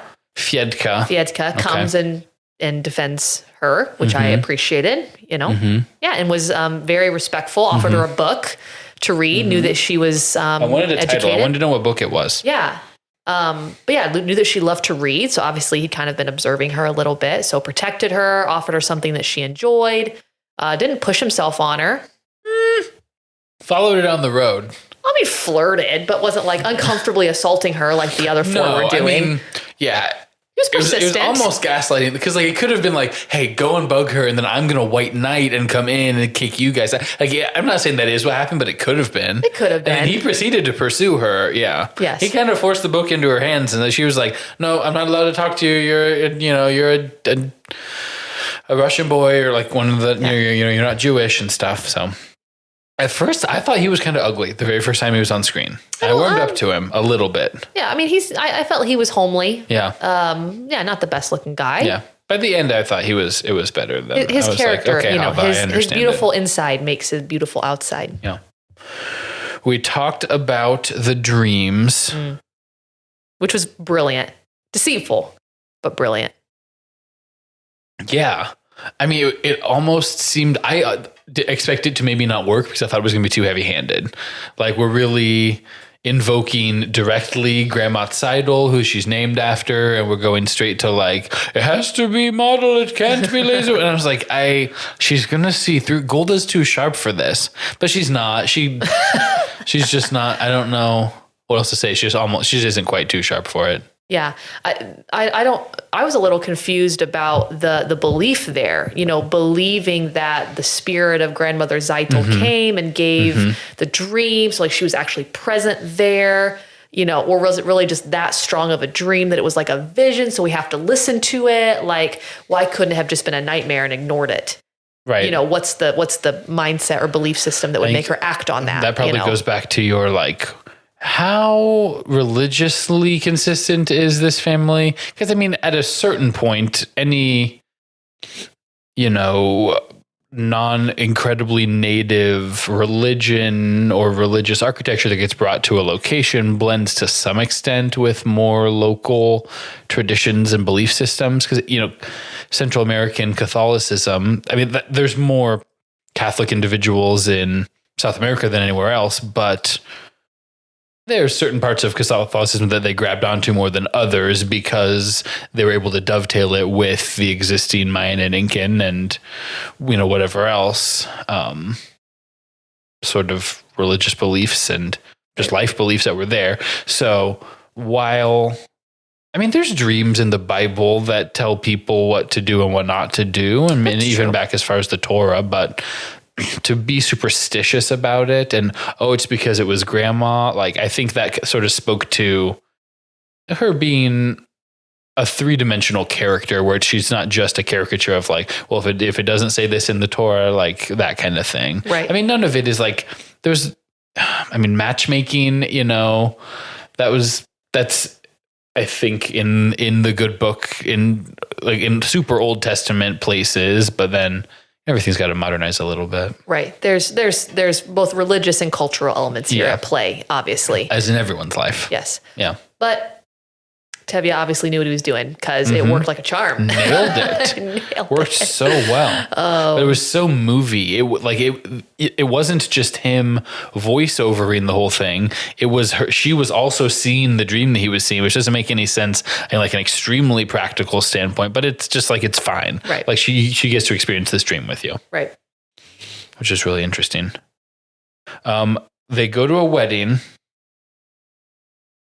Speaker 2: comes and defends her, which I appreciated, Yeah, and was very respectful, offered her a book to read, knew that she was
Speaker 1: I wanted a
Speaker 2: educated.
Speaker 1: title. I wanted to know what book it was.
Speaker 2: Yeah. But yeah, knew that she loved to read. So obviously he'd kind of been observing her a little bit. So protected her, offered her something that she enjoyed, didn't push himself on her.
Speaker 1: Followed her down the road.
Speaker 2: I mean, flirted, but wasn't like uncomfortably assaulting her like the other four were doing.
Speaker 1: I mean, yeah.
Speaker 2: He was persistent.
Speaker 1: It was almost gaslighting, because like it could have been like, hey, go and bug her, and then I'm going to white knight and come in and kick you guys out. Like, yeah, I'm not saying that is what happened, but it could have been.
Speaker 2: It could have been.
Speaker 1: And he proceeded to pursue her. Yeah.
Speaker 2: Yes.
Speaker 1: He kind of forced the book into her hands, and then she was like, no, I'm not allowed to talk to you. You're a Russian boy, or like one of the, you're not Jewish and stuff. So at first I thought he was kind of ugly the very first time he was on screen. I warmed up to him a little bit.
Speaker 2: Yeah. I mean, I felt he was homely.
Speaker 1: Yeah.
Speaker 2: Not the best looking guy.
Speaker 1: Yeah. By the end, I thought it was better than
Speaker 2: his character.
Speaker 1: Like, okay, Hava,
Speaker 2: his beautiful inside makes his beautiful outside.
Speaker 1: Yeah. We talked about the dreams,
Speaker 2: which was brilliant, deceitful, but brilliant.
Speaker 1: Yeah. I mean, it almost seemed, I expected to maybe not work because I thought it was going to be too heavy-handed. Like, we're really invoking directly Grandma Seidel, who she's named after, and we're going straight to like, it has to be Model, it can't be Laser. And I was like, she's going to see through. Golda's too sharp for this, but she's not. She's just not. I don't know what else to say. She just isn't quite too sharp for it.
Speaker 2: Yeah. I was a little confused about the belief there, believing that the spirit of grandmother Zeitel came and gave the dreams, like she was actually present there, or was it really just that strong of a dream that it was like a vision? So we have to listen to it. Like, why couldn't it have just been a nightmare and ignored it? Right. What's the mindset or belief system that would make her act on that?
Speaker 1: That probably goes back to your like, how religiously consistent is this family? Because I mean, at a certain point, any, non-incredibly native religion or religious architecture that gets brought to a location blends to some extent with more local traditions and belief systems. Because, Central American Catholicism, I mean, there's more Catholic individuals in South America than anywhere else, but there are certain parts of Catholicism that they grabbed onto more than others because they were able to dovetail it with the existing Mayan and Incan and, whatever else, sort of religious beliefs and just life beliefs that were there. So while, there's dreams in the Bible that tell people what to do and what not to do. And even back as far as the Torah, but to be superstitious about it and, it's because it was grandma. Like, I think that sort of spoke to her being a three-dimensional character where she's not just a caricature of like, well, if it doesn't say this in the Torah, like that kind of thing.
Speaker 2: Right.
Speaker 1: None of it is like, matchmaking, that's, I think in the good book in super Old Testament places, but then everything's got to modernize a little bit.
Speaker 2: Right. There's both religious and cultural elements here at play, obviously.
Speaker 1: As in everyone's life.
Speaker 2: Yes.
Speaker 1: Yeah.
Speaker 2: But Tevye obviously knew what he was doing because it worked like a charm.
Speaker 1: Nailed it. Worked so well. Oh. But it was so movie. It wasn't just him voiceovering the whole thing. It was her. She was also seeing the dream that he was seeing, which doesn't make any sense in like an extremely practical standpoint, but it's just like, it's fine.
Speaker 2: Right.
Speaker 1: Like she gets to experience this dream with you.
Speaker 2: Right.
Speaker 1: Which is really interesting. They go to a wedding.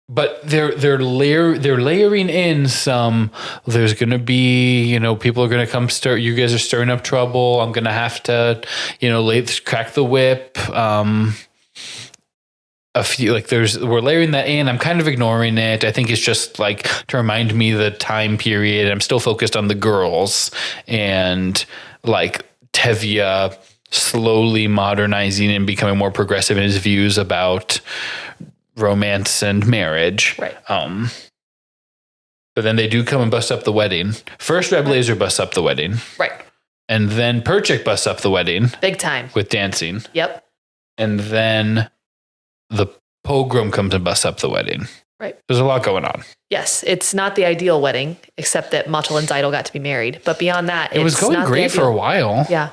Speaker 1: But they're layering in some. There's going to be, people are going to come stir. You guys are stirring up trouble. I'm going to have to, crack the whip. We're layering that in. I'm kind of ignoring it. I think it's just like to remind me the time period. I'm still focused on the girls and like Tevye slowly modernizing and becoming more progressive in his views about romance and marriage.
Speaker 2: Right.
Speaker 1: But then they do come and bust up the wedding. First, Reb Laser busts up the wedding.
Speaker 2: Right.
Speaker 1: And then Perchik busts up the wedding.
Speaker 2: Big time.
Speaker 1: With dancing.
Speaker 2: Yep.
Speaker 1: And then the Pogrom comes and busts up the wedding.
Speaker 2: Right.
Speaker 1: There's a lot going on.
Speaker 2: Yes. It's not the ideal wedding, except that Motel and Zeidel got to be married. But beyond that,
Speaker 1: it was going great for a while.
Speaker 2: Yeah.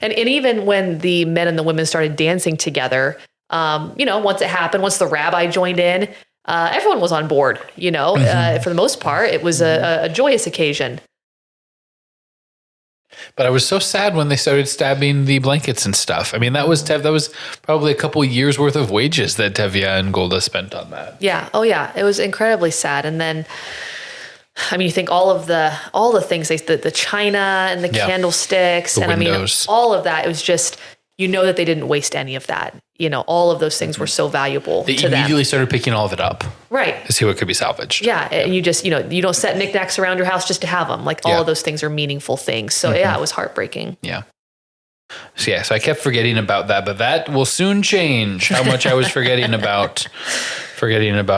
Speaker 2: And even when the men and the women started dancing together, once it happened, once the rabbi joined in, everyone was on board, for the most part. It was a joyous occasion. But
Speaker 1: I was so sad when they started stabbing the blankets and stuff. That was probably a couple years worth of wages that Tevye and Golda spent on that.
Speaker 2: Yeah. Oh yeah. It was incredibly sad. And then, you think all the things, the china and the candlesticks and
Speaker 1: windows.
Speaker 2: All of that, it was just, that they didn't waste any of that. All of those things were so valuable to them. They immediately
Speaker 1: started picking all of it up.
Speaker 2: Right.
Speaker 1: To see what could be salvaged.
Speaker 2: Yeah. And you just, you don't set knickknacks around your house just to have them. Like all of those things are meaningful things. So it was heartbreaking.
Speaker 1: Yeah. So I kept forgetting about that, but that will soon change how much I was forgetting about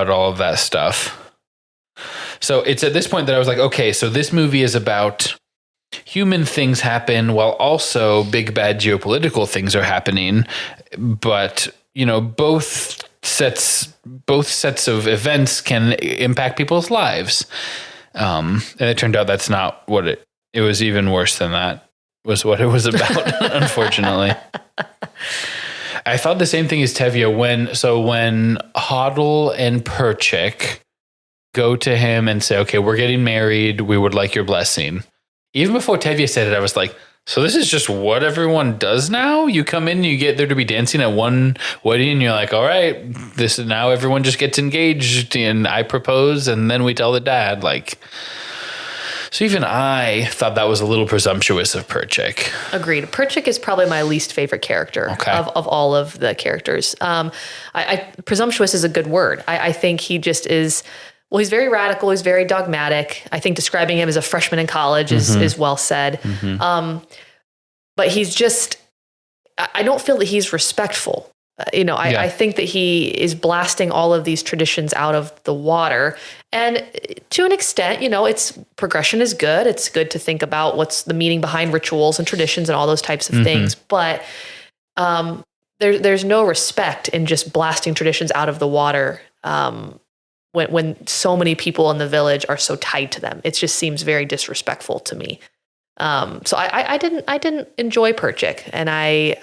Speaker 1: all of that stuff. So it's at this point that I was like, okay, so this movie is about human things happen while also big bad geopolitical things are happening, but both sets of events can impact people's lives, and it turned out that's not what it was. Even worse than that was what it was about. Unfortunately, I thought the same thing as Tevye when Hodel and Perchik go to him and say, okay, we're getting married, we would like your blessing. Even before Tevye said it, I was like, so this is just what everyone does now? You come in, you get there to be dancing at one wedding, and you're like, all right, this is now everyone just gets engaged, and I propose, and then we tell the dad. So even I thought that was a little presumptuous of Perchik.
Speaker 2: Agreed. Perchik is probably my least favorite character of all of the characters. Presumptuous is a good word. I think he just is... Well, he's very radical. He's very dogmatic. I think describing him as a freshman in college is well said. But he's just, I don't feel that he's respectful. I think that he is blasting all of these traditions out of the water. And to an extent, progression is good. It's good to think about what's the meaning behind rituals and traditions and all those types of things. But there's no respect in just blasting traditions out of the water. When so many people in the village are so tied to them, it just seems very disrespectful to me. So I didn't enjoy Perchik, and I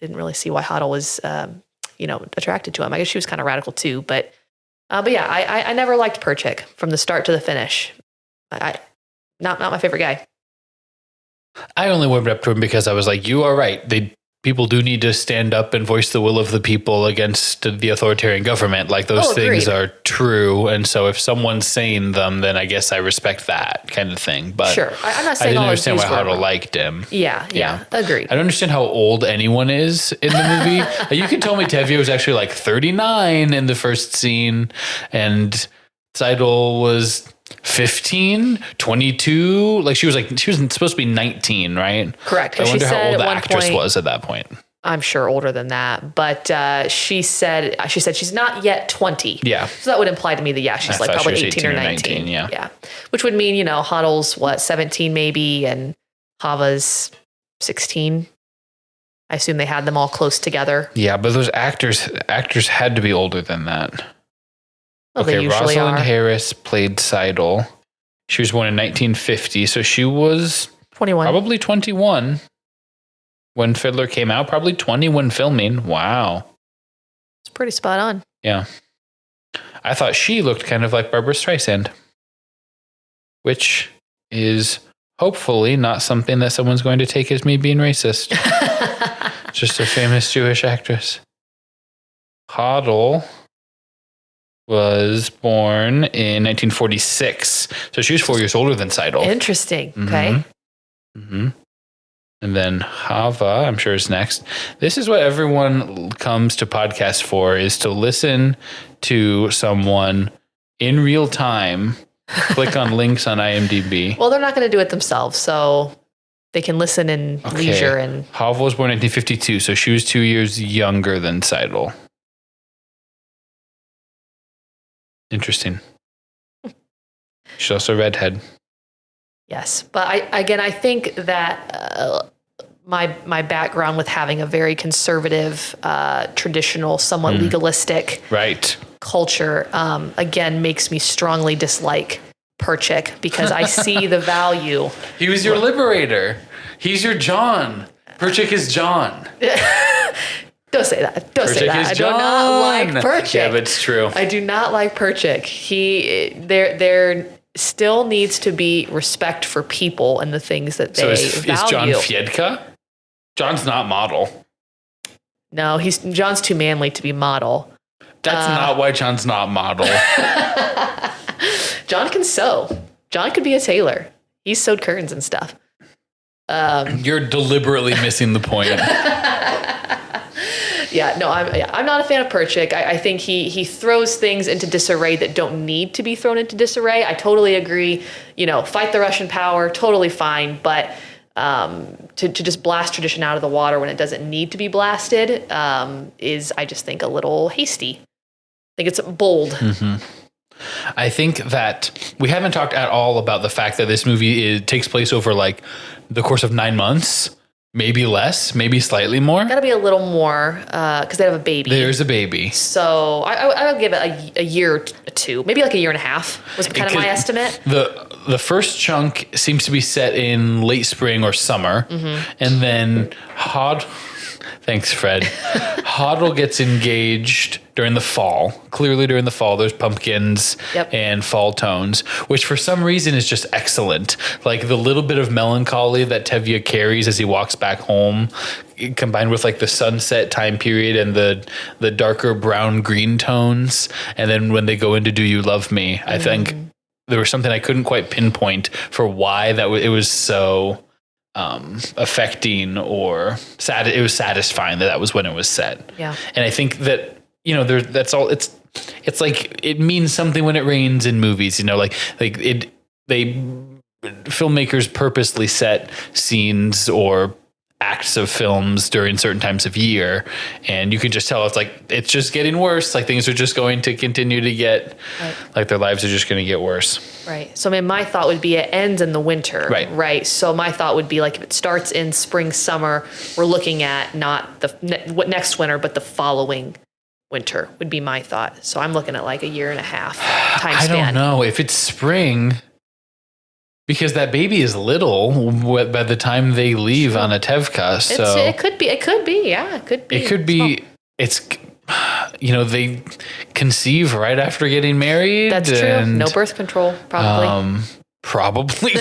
Speaker 2: didn't really see why Hodel was attracted to him. I guess she was kind of radical too, but yeah, I never liked Perchik from the start to the finish. Not my favorite guy.
Speaker 1: I only warmed up to him because I was like, you are right. People do need to stand up and voice the will of the people against the authoritarian government. Like those things are true. And so if someone's saying them, then I guess I respect that kind of thing. But
Speaker 2: sure. I'm not saying
Speaker 1: I didn't understand why Hava liked him.
Speaker 2: Yeah. Agreed.
Speaker 1: I don't understand how old anyone is in the movie. You can tell me Tevye was actually like 39 in the first scene and Seidel was 15, 22. Like she was supposed to be 19, right?
Speaker 2: Correct.
Speaker 1: I wonder how old the actress was at that point.
Speaker 2: I'm sure older than that, but she said she's not yet 20.
Speaker 1: Yeah.
Speaker 2: So that would imply to me that she's like probably 18 or 19. Yeah. Which would mean, Hoddle's 17 maybe, and Hava's 16. I assume they had them all close together.
Speaker 1: Yeah, but those actors had to be older than that.
Speaker 2: Well, okay,
Speaker 1: Rosalind Harris played Seidel. She was born in 1950, so she was
Speaker 2: 21.
Speaker 1: Probably 21 when Fiddler came out, probably 20 when filming. Wow.
Speaker 2: It's pretty spot on.
Speaker 1: Yeah. I thought she looked kind of like Barbra Streisand, which is hopefully not something that someone's going to take as me being racist. Just a famous Jewish actress. Hoddle was born in 1946. So she was 4 years older than Seidel.
Speaker 2: Interesting. Mm-hmm. Okay.
Speaker 1: Mm-hmm. And then Hava, I'm sure, is next. This is what everyone comes to podcasts for, is to listen to someone in real time, click on links on IMDb.
Speaker 2: Well, they're not going to do it themselves, so they can listen in leisure. And
Speaker 1: Hava was born in 1952, so she was 2 years younger than Seidel. Interesting. She's also a redhead.
Speaker 2: Yes, but I think that my background with having a very conservative, traditional, somewhat legalistic culture, again, makes me strongly dislike Perchik because I see the value.
Speaker 1: He was your liberator. He's your John. Perchik is John.
Speaker 2: Don't say that. Don't say that. I do not like Perchik.
Speaker 1: Yeah, but it's true.
Speaker 2: I do not like Perchik. There still needs to be respect for people and the things that they value.
Speaker 1: Is John Fedka? John's not model.
Speaker 2: No, John's too manly to be model.
Speaker 1: That's not why John's not model.
Speaker 2: John can sew. John could be a tailor. He's sewed curtains and stuff.
Speaker 1: You're deliberately missing the point.
Speaker 2: Yeah, no, I'm not a fan of Perchik. I think he throws things into disarray that don't need to be thrown into disarray. I totally agree. Fight the Russian power, totally fine. But to just blast tradition out of the water when it doesn't need to be blasted is, I just think, a little hasty. I think it's bold.
Speaker 1: Mm-hmm. I think that we haven't talked at all about the fact that this movie takes place over like the course of 9 months. Maybe less, maybe slightly more.
Speaker 2: Gotta be a little more because they have a baby.
Speaker 1: There's a baby.
Speaker 2: So I would give it a year or two, maybe like a year and a half was kind of my estimate.
Speaker 1: The first chunk seems to be set in late spring or summer. Mm-hmm. And then thanks, Fred. Hoddle gets engaged during the fall. Clearly during the fall, there's pumpkins and fall tones, which for some reason is just excellent. Like the little bit of melancholy that Tevye carries as he walks back home, combined with like the sunset time period and the darker brown green tones. And then when they go into Do You Love Me, I think there was something I couldn't quite pinpoint for why it was so affecting or sad. It was satisfying that was when it was set.
Speaker 2: Yeah.
Speaker 1: And I think that, that's all it's like, it means something when it rains in movies, filmmakers purposely set scenes or acts of films during certain times of year. And you can just tell it's just getting worse. Like things are just going to continue to get like their lives are just going to get worse.
Speaker 2: Right. So my thought would be it ends in the winter. Right. So my thought would be like if it starts in spring, summer, we're looking at not what next winter, but the following winter would be my thought. So I'm looking at like a year and a half time span.
Speaker 1: I don't know if it's spring because that baby is little by the time they leave on a Tevka. So
Speaker 2: it could be. Yeah, it could be.
Speaker 1: It could be. It's they conceive right after getting married.
Speaker 2: That's true. No birth control, probably.
Speaker 1: Probably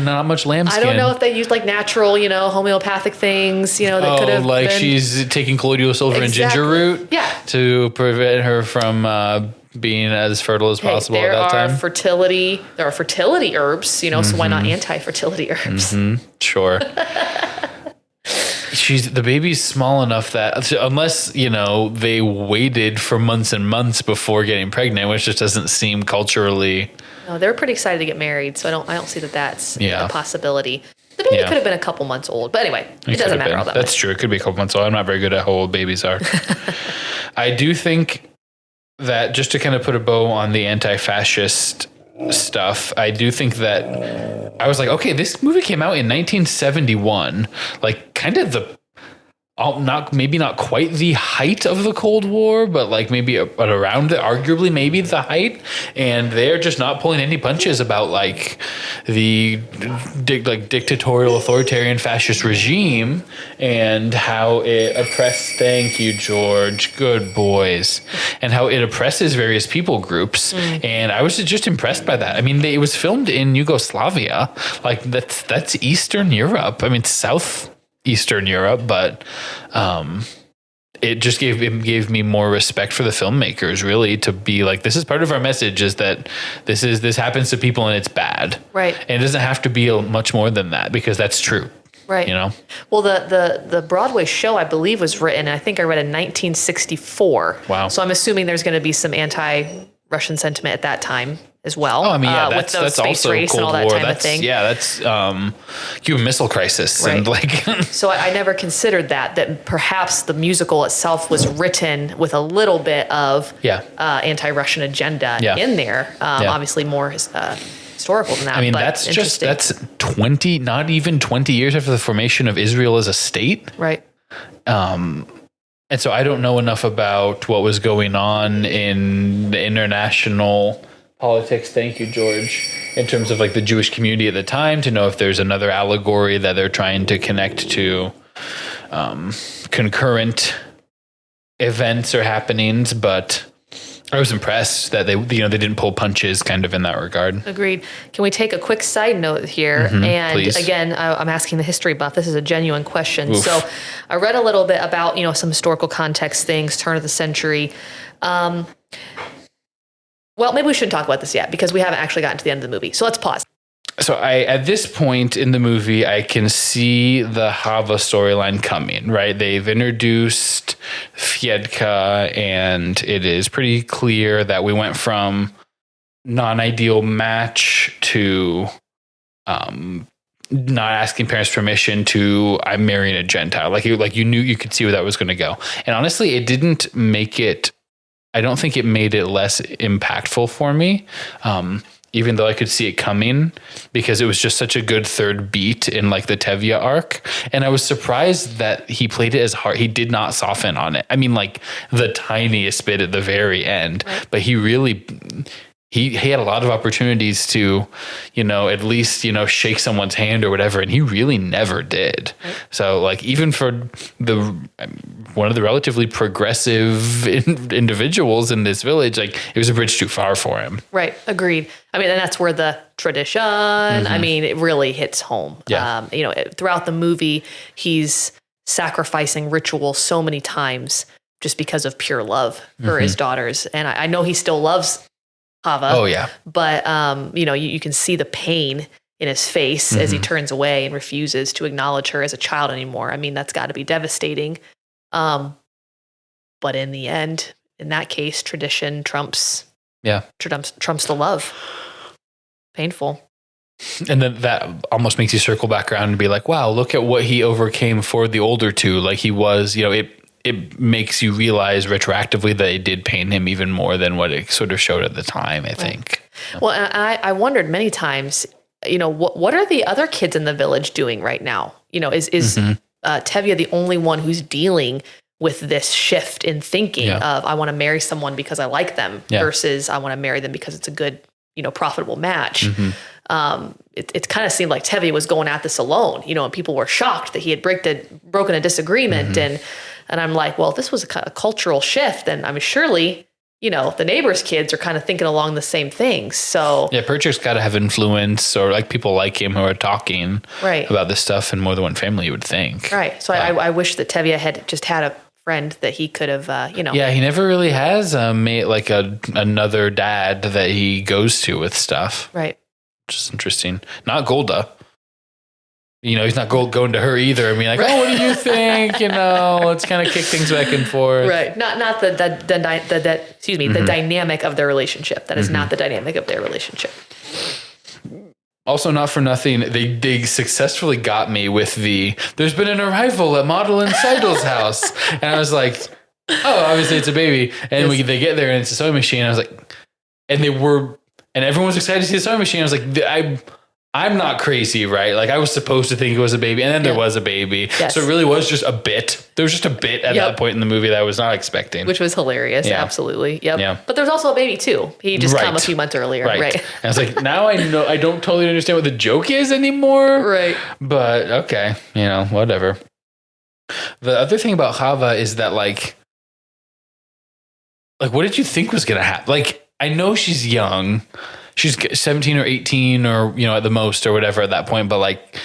Speaker 1: not much lambskin.
Speaker 2: I don't know if they used like natural, homeopathic things, that could have
Speaker 1: like
Speaker 2: been.
Speaker 1: She's taking colloidal silver and ginger root to prevent her from being as fertile as possible at that time.
Speaker 2: There are fertility herbs, so why not anti-fertility herbs?
Speaker 1: Mm-hmm. Sure. The baby's small enough that unless, they waited for months and months before getting pregnant, which just doesn't seem culturally.
Speaker 2: No, they're pretty excited to get married, so I don't see that that's a possibility. The baby could have been a couple months old, but anyway, it doesn't matter all that
Speaker 1: That's
Speaker 2: much.
Speaker 1: true. It could be a couple months old. I'm not very good at how old babies are. I do think that, just to kind of put a bow on the anti-fascist stuff, I do think that I was like, okay, this movie came out in 1971, like kind of maybe not quite the height of the Cold War, but like maybe around it, arguably maybe the height, and they're just not pulling any punches about like the dictatorial authoritarian fascist regime and how it oppressed. Thank you, George. Good boys. And how it oppresses various people groups. And I was just impressed by that. I mean, it was filmed in Yugoslavia. Like that's Eastern Europe. I mean, Southeastern Europe, but it just gave me more respect for the filmmakers, really, to be like, this is part of our message, is that this happens to people and it's bad,
Speaker 2: right?
Speaker 1: And it doesn't have to be much more than that, because that's true,
Speaker 2: right? Well, the Broadway show, I believe, was written, I think I read in 1964.
Speaker 1: Wow.
Speaker 2: So I'm assuming there's going to be some anti-Russian sentiment at that time as well.
Speaker 1: Oh, I mean, yeah,
Speaker 2: with those
Speaker 1: that's
Speaker 2: space
Speaker 1: also
Speaker 2: race
Speaker 1: Cold
Speaker 2: and all that
Speaker 1: War.
Speaker 2: type of thing.
Speaker 1: Yeah, that's Cuban Missile Crisis,
Speaker 2: right.
Speaker 1: And like.
Speaker 2: So I never considered that perhaps the musical itself was written with a little bit of anti-Russian agenda in there. Obviously, more historical than that.
Speaker 1: I mean,
Speaker 2: but
Speaker 1: that's 20, not even 20 years after the formation of Israel as a state,
Speaker 2: right?
Speaker 1: And so I don't know enough about what was going on in the international politics. Thank you, George. In terms of like the Jewish community at the time, to know if there's another allegory that they're trying to connect to concurrent events or happenings. But I was impressed that they didn't pull punches kind of in that regard.
Speaker 2: Agreed. Can we take a quick side note here? And please. Again, I'm asking the history buff. This is a genuine question. Oof. So I read a little bit about, some historical context things, turn of the century. Well, maybe we shouldn't talk about this yet because we haven't actually gotten to the end of the movie. So let's pause.
Speaker 1: So at this point in the movie, I can see the Hava storyline coming, right? They've introduced Fedka, and it is pretty clear that we went from non-ideal match to not asking parents' permission to I'm marrying a Gentile. Like you knew, you could see where that was going to go. And honestly, it didn't make it. I don't think it made it less impactful for me. Even though I could see it coming, because it was just such a good third beat in like the Tevye arc. And I was surprised that he played it as hard. He did not soften on it. I mean, like the tiniest bit at the very end, right. But he really, he had a lot of opportunities to, at least, shake someone's hand or whatever. And he really never did. Right. So like, even for one of the relatively progressive individuals in this village, like it was a bridge too far for him.
Speaker 2: Right. Agreed. I mean, and that's where the tradition, I mean, it really hits home.
Speaker 1: Yeah.
Speaker 2: Throughout the movie, he's sacrificing ritual so many times just because of pure love for his daughters. And I know he still loves Hava.
Speaker 1: Oh, yeah.
Speaker 2: But, you can see the pain in his face as he turns away and refuses to acknowledge her as a child anymore. I mean, that's got to be devastating. But in the end, in that case, tradition trumps the love. Painful.
Speaker 1: And then that almost makes you circle back around and be like, wow, look at what he overcame for the older two. Like he was, it makes you realize retroactively that it did pain him even more than what it sort of showed at the time, I think.
Speaker 2: Well, and I wondered many times, what are the other kids in the village doing right now? Is Tevye the only one who's dealing with this shift in thinking of I want to marry someone because I like them versus I want to marry them because it's a good, profitable match. It kind of seemed like Tevye was going at this alone, and people were shocked that he had broken a disagreement. And And I'm like, well, if this was a kind of cultural shift, then I'm surely, the neighbor's kids are kind of thinking along the same things. So
Speaker 1: yeah, Perchik's got to have influence, or like people like him who are talking about this stuff in more than one family, you would think.
Speaker 2: Right. So I wish that Tevye had just had a friend that he could have,
Speaker 1: Yeah, he never really has another dad that he goes to with stuff.
Speaker 2: Right.
Speaker 1: Just interesting. Not Golda. He's not going to her either. I mean, like, oh, what do you think? Let's kind of kick things back and forth.
Speaker 2: Right. Not the dynamic of their relationship. That is not the dynamic of their relationship.
Speaker 1: Also, not for nothing, they successfully got me with there's been an arrival at Model and Seidel's house. And I was like, oh, obviously it's a baby. And they get there and it's a sewing machine. I was like, and everyone was excited to see the sewing machine. I was like, I'm not crazy, right? Like I was supposed to think it was a baby, and then there was a baby. Yes. So it really was just a bit. There was just a bit at that point in the movie that I was not expecting.
Speaker 2: Which was hilarious. Yeah. Absolutely. Yep. Yeah. But there's also a baby too. He just come a few months earlier. Right.
Speaker 1: And I was like, now I know, I don't totally understand what the joke is anymore.
Speaker 2: Right.
Speaker 1: But okay, whatever. The other thing about Hava is that like what did you think was going to happen? Like, I know she's young. She's 17 or 18 or, at the most or whatever at that point. But like,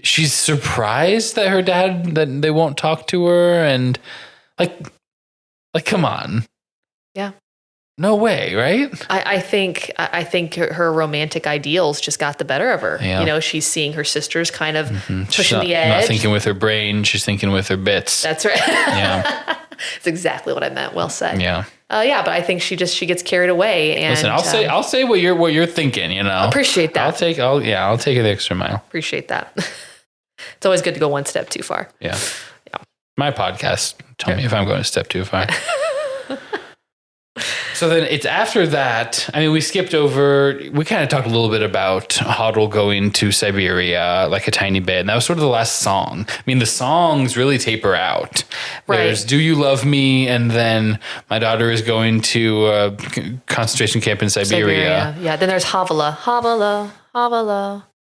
Speaker 1: she's surprised that her dad, that they won't talk to her. And like, come on.
Speaker 2: Yeah.
Speaker 1: No way. Right.
Speaker 2: I think her romantic ideals just got the better of her. Yeah. She's seeing her sisters kind of pushing the edge.
Speaker 1: Not thinking with her brain. She's thinking with her bits.
Speaker 2: That's right.
Speaker 1: Yeah.
Speaker 2: That's exactly what I meant. Well said.
Speaker 1: Yeah.
Speaker 2: But I think she gets carried away. And
Speaker 1: listen, I'll say what you're thinking.
Speaker 2: Appreciate that.
Speaker 1: I'll take the extra mile.
Speaker 2: Appreciate that. It's always good to go one step too far.
Speaker 1: Yeah. My podcast. Tell me if I'm going a step too far. So then it's after that. I mean, we skipped over. We kind of talked a little bit about Hodel going to Siberia, like a tiny bit. And that was sort of the last song. I mean, the songs really taper out. Right. There's Do You Love Me? And then My Daughter is Going to a concentration camp in Siberia.
Speaker 2: Yeah. Then there's Havala.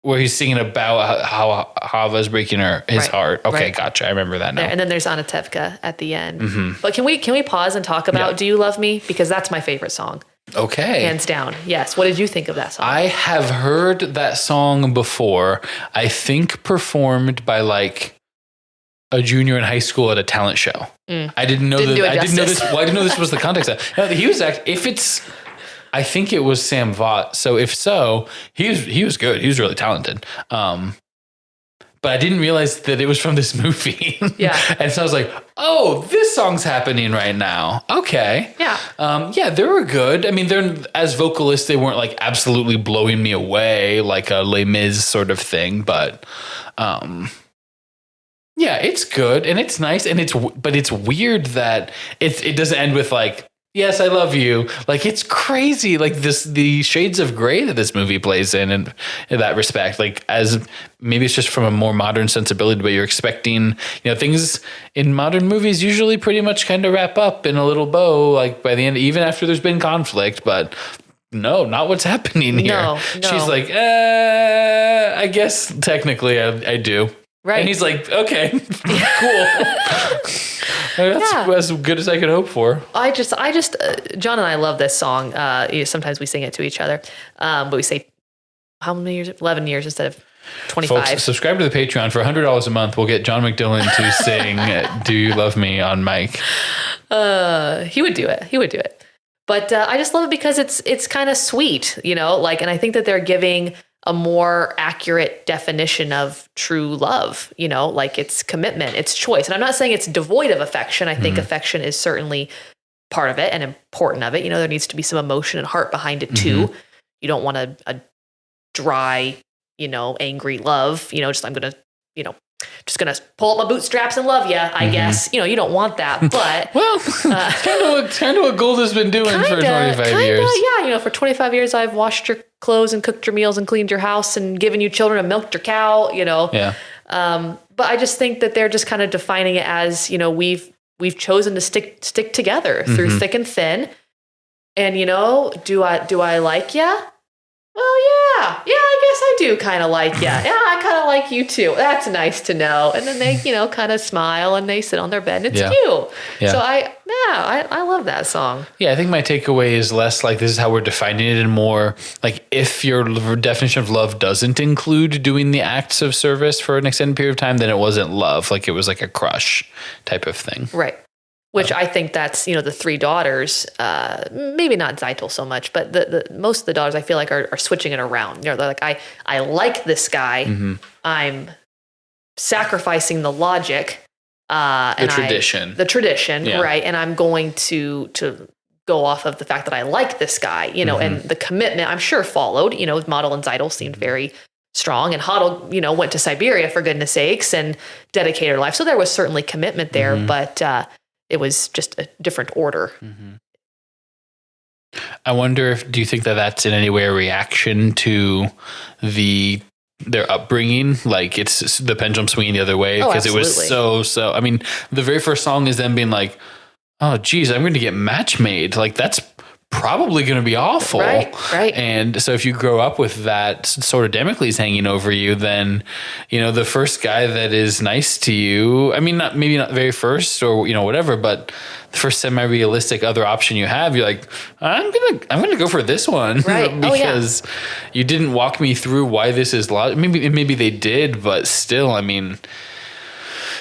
Speaker 1: Where he's singing about how Hava's breaking his heart. Okay, gotcha. I remember that now.
Speaker 2: And then there's Anna-Tevka at the end. Mm-hmm. But can we pause and talk about Do You Love Me? Because that's my favorite song.
Speaker 1: Okay.
Speaker 2: Hands down. Yes. What did you think of that song?
Speaker 1: I have heard that song before. I think performed by like a junior in high school at a talent show. I didn't know that. I didn't know this. Well, I didn't know this was the context of it. He was actually, I think it was Sam Vaught. So if so, he was good. He was really talented. But I didn't realize that it was from this movie.
Speaker 2: Yeah.
Speaker 1: And so I was like, oh, this song's happening right now. Okay.
Speaker 2: Yeah.
Speaker 1: They were good. I mean, they're as vocalists, they weren't like absolutely blowing me away like a Les Mis sort of thing. But it's good and it's nice. And but it's weird that it doesn't end with like, yes, I love you. Like, it's crazy. Like the shades of gray that this movie plays in that respect. Like, as maybe it's just from a more modern sensibility, but you're expecting, things in modern movies usually pretty much kind of wrap up in a little bow, like by the end, even after there's been conflict. But no, not what's happening here. No. She's like, I guess technically I do. Right. And he's like, okay, cool. That's as good as I could hope for.
Speaker 2: I just, John and I love this song. Sometimes we sing it to each other, but we say how many years? 11 years instead of 25.
Speaker 1: Folks, subscribe to the Patreon for $100 a month. We'll get John McDillon to sing "Do You Love Me" on mic.
Speaker 2: He would do it. But I just love it because it's kind of sweet, and I think that they're giving a more accurate definition of true love, like it's commitment, it's choice. And I'm not saying it's devoid of affection. I think affection is certainly part of it and important of it. There needs to be some emotion and heart behind it too. You don't want a dry, angry love, I'm going to, just going to pull up my bootstraps and love you, I guess. You don't want that, but...
Speaker 1: well, kind of what Golda's been doing for 25 years.
Speaker 2: Yeah, for 25 years, I've washed your clothes and cooked your meals and cleaned your house and given you children and milked your cow,
Speaker 1: Yeah.
Speaker 2: But I just think that they're just kind of defining it as, we've chosen to stick together through thick and thin. And, do I like you? Well, yeah, I guess I do kind of like you. Yeah, I kind of like you too. That's nice to know. And then they, kind of smile and they sit on their bed and it's cute. Yeah. So I love that song.
Speaker 1: Yeah, I think my takeaway is less like this is how we're defining it and more like if your definition of love doesn't include doing the acts of service for an extended period of time, then it wasn't love. Like it was like a crush type of thing.
Speaker 2: Right. Which I think that's, the three daughters, maybe not Zeitel so much, but the most of the daughters I feel like are switching it around. They're like, I like this guy. Mm-hmm. I'm sacrificing the logic. The tradition, yeah. Right. And I'm going to go off of the fact that I like this guy, and the commitment I'm sure followed, Model and Zeitel seemed very strong, and Hodel, went to Siberia for goodness sakes and dedicated her life. So there was certainly commitment there, but it was just a different order. Mm-hmm.
Speaker 1: I wonder do you think that that's in any way a reaction to their upbringing? Like it's the pendulum swinging the other way because it was so, I mean, the very first song is them being like, oh geez, I'm going to get match made. Like that's probably going to be awful.
Speaker 2: Right.
Speaker 1: And so if you grow up with that sort of Damocles hanging over you, then, the first guy that is nice to you, I mean, maybe not very first or, whatever, but the first semi-realistic other option you have, you're like, I'm going to go for this one.
Speaker 2: Right.
Speaker 1: Because you didn't walk me through why this is maybe they did, but still, I mean,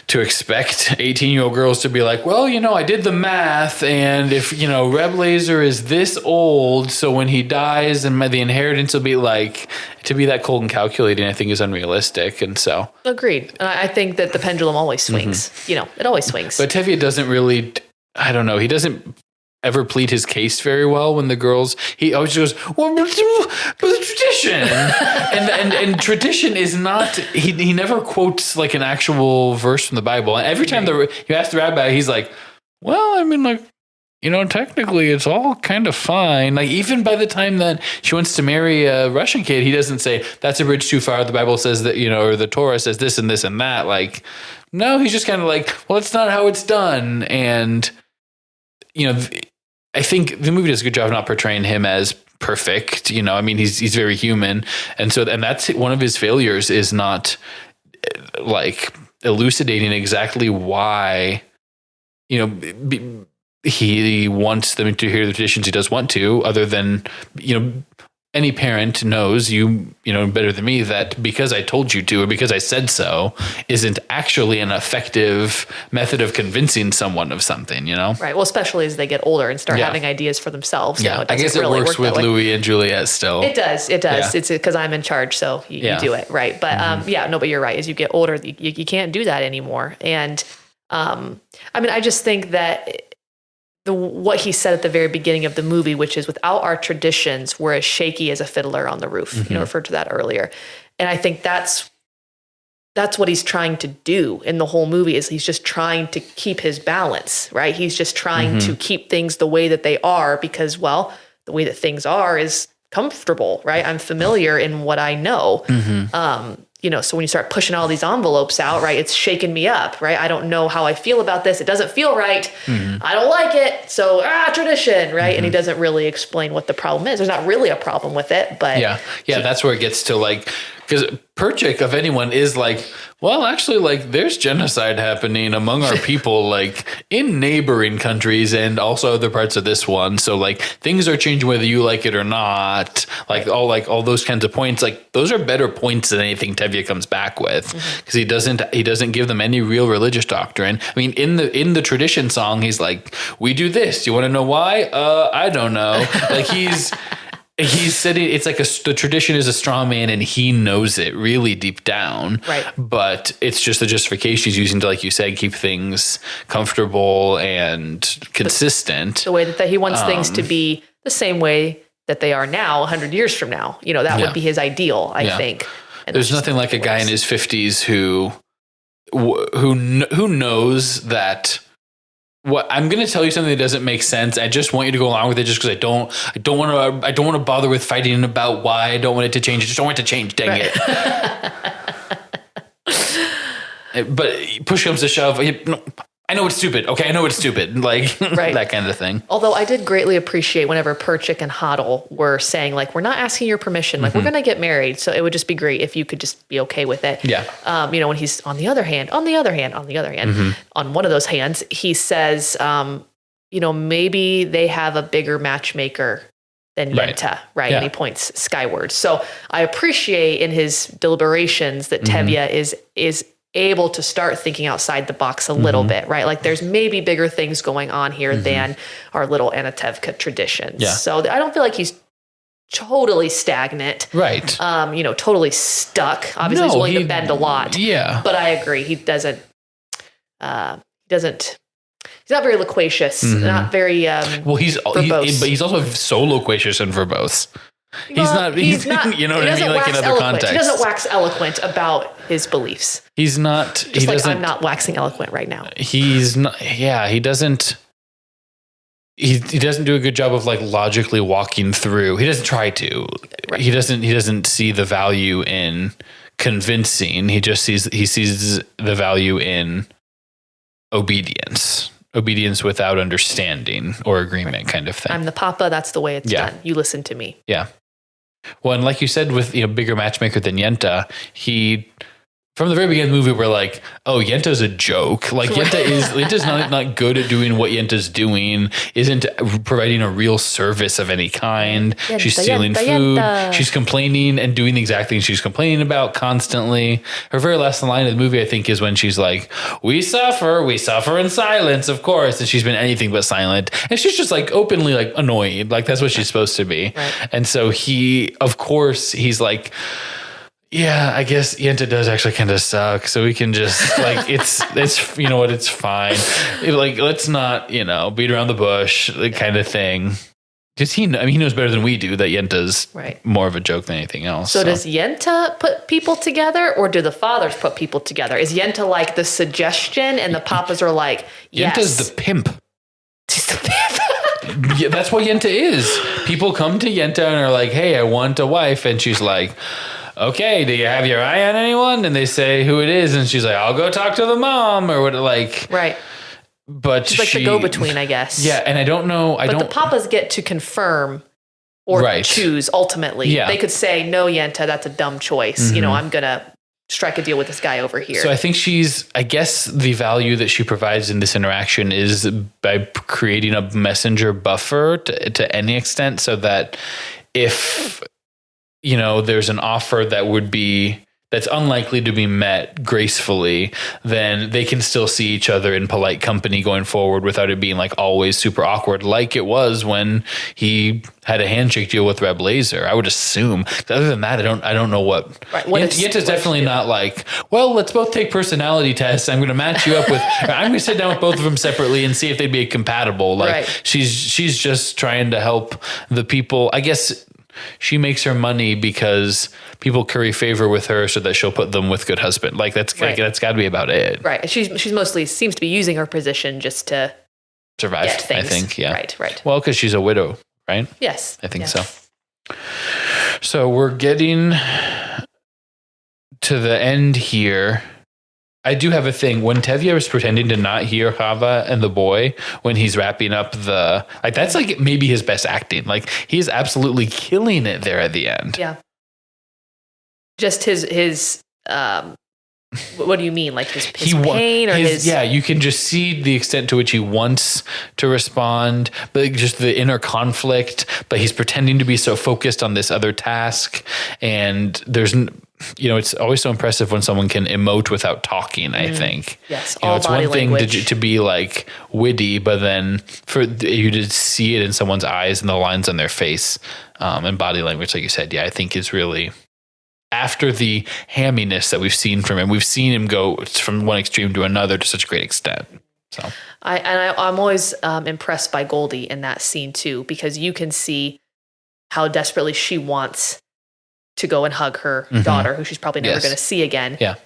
Speaker 1: to expect 18-year-old girls to be like, well, I did the math, and if, Reb Laser is this old, so when he dies, and the inheritance will be like, to be that cold and calculating, I think is unrealistic, and so.
Speaker 2: Agreed. I think that the pendulum always swings. It always swings.
Speaker 1: But Tevye doesn't really, I don't know, he doesn't ever plead his case very well when the girls, he always goes, well, but the tradition. and tradition is not, he never quotes like an actual verse from the Bible. And every time you ask the rabbi, he's like, well, I mean, like, technically it's all kind of fine. Like even by the time that she wants to marry a Russian kid, he doesn't say that's a bridge too far. The Bible says that, or the Torah says this and this and that. Like, no, he's just kind of like, well, it's not how it's done. And, I think the movie does a good job of not portraying him as perfect. I mean, he's very human. And that's one of his failures is not like elucidating exactly why, he wants them to hear the traditions he does want to, other than, any parent knows better than me that because I told you to or because I said so isn't actually an effective method of convincing someone of something,
Speaker 2: Right. Well, especially as they get older and start having ideas for themselves.
Speaker 1: Yeah. I guess it really works with Louis and Juliet still.
Speaker 2: It does. Yeah. It's because I'm in charge. So you do it. Right. But but you're right. As you get older, you can't do that anymore. And I just think that what he said at the very beginning of the movie, which is without our traditions, we're as shaky as a fiddler on the roof, referred to that earlier. And I think that's what he's trying to do in the whole movie is he's just trying to keep his balance, right? He's just trying to keep things the way that they are because, well, the way that things are is comfortable, right? I'm familiar in what I know. So when you start pushing all these envelopes out, right, it's shaking me up, right? I don't know how I feel about this. It doesn't feel right. I don't like it. So, tradition, right? And he doesn't really explain what the problem is. There's not really a problem with it, but.
Speaker 1: Yeah, that's where it gets to like, because Perchik, of anyone, is like, well, actually, like, there's genocide happening among our people, like, in neighboring countries and also other parts of this one. So, like, things are changing whether you like it or not. Like all those kinds of points, like, those are better points than anything Tevye comes back with because he doesn't give them any real religious doctrine. I mean, in the tradition song, he's like, we do this. Do you want to know why? I don't know. Like, He's said it's like the tradition is a straw man and he knows it really deep down.
Speaker 2: Right.
Speaker 1: But it's just the justification he's using to, like you said, keep things comfortable and consistent.
Speaker 2: The way that he wants things to be the same way that they are now, 100 years from now. That would be his ideal, I think. And
Speaker 1: there's nothing like a guy in his 50s who knows that. What I'm going to tell you something that doesn't make sense. I just want you to go along with it, just because I don't want to bother with fighting about why I don't want it to change. I just don't want it to change. Dang it! But push comes to shove. I know it's stupid. Okay, I know it's stupid. Like
Speaker 2: right.
Speaker 1: that kind of thing.
Speaker 2: Although I did greatly appreciate whenever Perchik and Hava were saying, like, we're not asking your permission. Like, we're going to get married. So it would just be great if you could just be okay with it.
Speaker 1: Yeah.
Speaker 2: When he's on the other hand, on one of those hands, he says, maybe they have a bigger matchmaker than Yenta, right? Yeah. And he points skyward. So I appreciate in his deliberations that Tevye is able to start thinking outside the box a little bit, right? Like there's maybe bigger things going on here than our little Anatevka traditions. Yeah. So I don't feel like he's totally stagnant.
Speaker 1: Right.
Speaker 2: Totally stuck. Obviously he's willing to bend a lot.
Speaker 1: Yeah.
Speaker 2: But I agree. He's not very loquacious, not very verbose.
Speaker 1: But he's also so loquacious and verbose. He's not, you know what I mean? Like in other contexts.
Speaker 2: He doesn't wax eloquent about his beliefs.
Speaker 1: He's not.
Speaker 2: I'm not waxing eloquent right now.
Speaker 1: He's not. Yeah, he doesn't. He doesn't do a good job of like logically walking through. He doesn't try to. Right. He doesn't see the value in convincing. He sees the value in obedience without understanding or agreement, kind of thing.
Speaker 2: I'm the papa. That's the way it's done. You listen to me.
Speaker 1: Yeah. Well, and like you said, with bigger matchmaker than Yenta, from the very beginning of the movie, we're like, oh, Yenta's a joke. Like Yenta's not good at doing what Yenta's doing, isn't providing a real service of any kind. She's stealing food. She's complaining and doing the exact thing she's complaining about constantly. Her very last line of the movie, I think, is when she's like, we suffer in silence, of course. And she's been anything but silent. And she's just like openly like annoyed. Like that's what she's supposed to be. Right. And so he's like, yeah, I guess Yenta does actually kind of suck. So we can just like, it's you know what, it's fine. Let's not, beat around the bush, kind of thing. Because he knows better than we do that Yenta's more of a joke than anything else.
Speaker 2: So does Yenta put people together, or do the fathers put people together? Is Yenta like the suggestion and the papas are like, yes?
Speaker 1: Yenta's the pimp.
Speaker 2: She's the pimp.
Speaker 1: Yeah, that's what Yenta is. People come to Yenta and are like, hey, I want a wife. And she's like, okay, do you have your eye on anyone? And they say who it is. And she's like, I'll go talk to the mom or what, like.
Speaker 2: Right.
Speaker 1: But
Speaker 2: she's like the go-between, I guess.
Speaker 1: Yeah. And I don't know.
Speaker 2: But the papas get to confirm or choose ultimately. Yeah. They could say, no, Yenta, that's a dumb choice. I'm going to strike a deal with this guy over here.
Speaker 1: So I think I guess the value that she provides in this interaction is by creating a messenger buffer to any extent, so that if there's an offer that's unlikely to be met gracefully, then they can still see each other in polite company going forward without it being like always super awkward, like it was when he had a handshake deal with Reb Laser. I would assume. Other than that, I don't know what. Right. Yenta's definitely not like, well, let's both take personality tests. I'm going to match you up with. I'm going to sit down with both of them separately and see if they'd be compatible. Like she's just trying to help the people. I guess she makes her money because people curry favor with her so that she'll put them with good husband. Like that's got to be about it.
Speaker 2: Right. She's mostly seems to be using her position just to
Speaker 1: survive,
Speaker 2: get things.
Speaker 1: I think. Yeah.
Speaker 2: Right.
Speaker 1: Well, because she's a widow, right?
Speaker 2: Yes.
Speaker 1: I think so. So we're getting to the end here. I do have a thing. When Tevye was pretending to not hear Hava and the boy, when he's wrapping up that's like maybe his best acting. Like he's absolutely killing it there at the end.
Speaker 2: Yeah. Just his what do you mean? Like his pain or his.
Speaker 1: Yeah, you can just see the extent to which he wants to respond, but just the inner conflict, but he's pretending to be so focused on this other task. And there's, it's always so impressive when someone can emote without talking, I think.
Speaker 2: Yes,
Speaker 1: it's one thing to be like witty, but then for you to see it in someone's eyes and the lines on their face and body language, like you said, I think is really... After the hamminess that we've seen from him, we've seen him go from one extreme to another to such a great extent. So
Speaker 2: I'm always impressed by Goldie in that scene too, because you can see how desperately she wants to go and hug her daughter, who she's probably never going to see again.
Speaker 1: Yeah.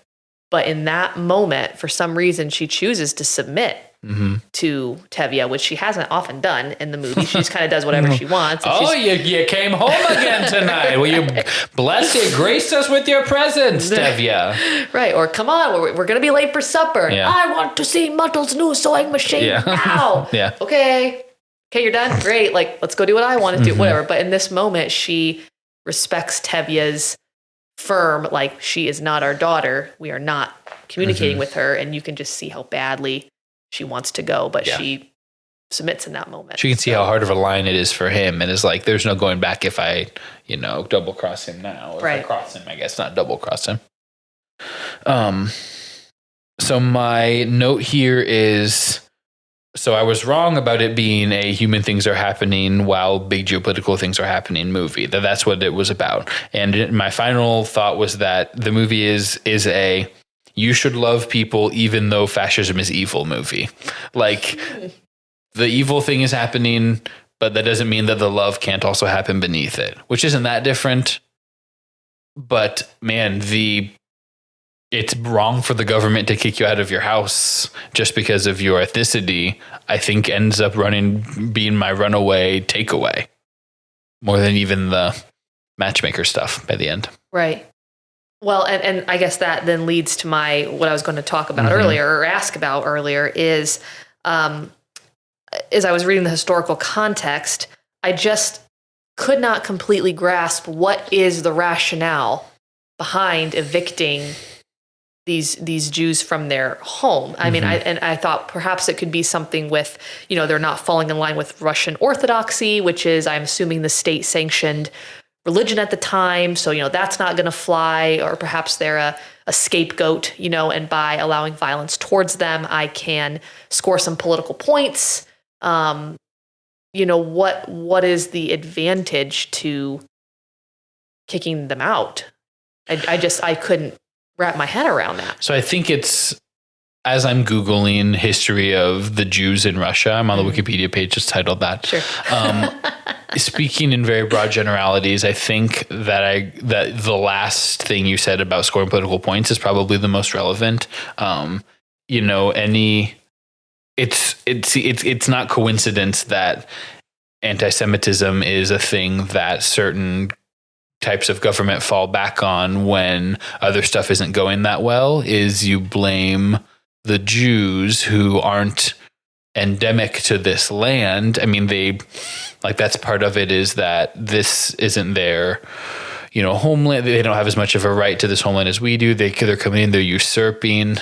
Speaker 2: But in that moment, for some reason, she chooses to submit. to Tevye, which she hasn't often done in the movie. She just kind of does whatever she wants.
Speaker 1: You came home again tonight. Will you bless you, grace us with your presence, Tevye?
Speaker 2: Right. Or come on, we're going to be late for supper. Yeah. I want to see Muttl's new sewing machine now.
Speaker 1: Yeah.
Speaker 2: Okay, you're done? Great. Like, let's go do what I want to do, whatever. But in this moment, she respects Tevye's firm, like, she is not our daughter. We are not communicating with her. And you can just see how badly she wants to go, but she submits in that moment.
Speaker 1: She can see how hard of a line it is for him, and is like, there's no going back if I, double cross him now. If I cross him, I guess, not double cross him. So my note here is, so I was wrong about it being a human things are happening while big geopolitical things are happening movie. That's what it was about. And my final thought was that the movie is a you should love people even though fascism is evil movie. Like, the evil thing is happening, but that doesn't mean that the love can't also happen beneath it, which isn't that different. But man, it's wrong for the government to kick you out of your house just because of your ethnicity, I think ends up being my runaway takeaway more than even the matchmaker stuff by the end.
Speaker 2: Right. Well, and I guess that then leads to what I was going to talk about earlier, or ask about earlier, is as I was reading the historical context, I just could not completely grasp what is the rationale behind evicting these Jews from their home. I mean, I thought perhaps it could be something with, they're not falling in line with Russian Orthodoxy, which is, I'm assuming, the state-sanctioned religion at the time. So, that's not going to fly. Or perhaps they're a scapegoat, and by allowing violence towards them, I can score some political points. What is the advantage to kicking them out? I couldn't wrap my head around that.
Speaker 1: So I think it's, as I'm Googling history of the Jews in Russia, I'm on the Wikipedia page just titled that.
Speaker 2: Sure.
Speaker 1: Speaking in very broad generalities, I think that the last thing you said about scoring political points is probably the most relevant. It's not coincidence that anti-Semitism is a thing that certain types of government fall back on when other stuff isn't going that well, is you blame the Jews who aren't endemic to this land. I mean, that's part of it, is that this isn't their, homeland. They don't have as much of a right to this homeland as we do. They're coming in, they're usurping.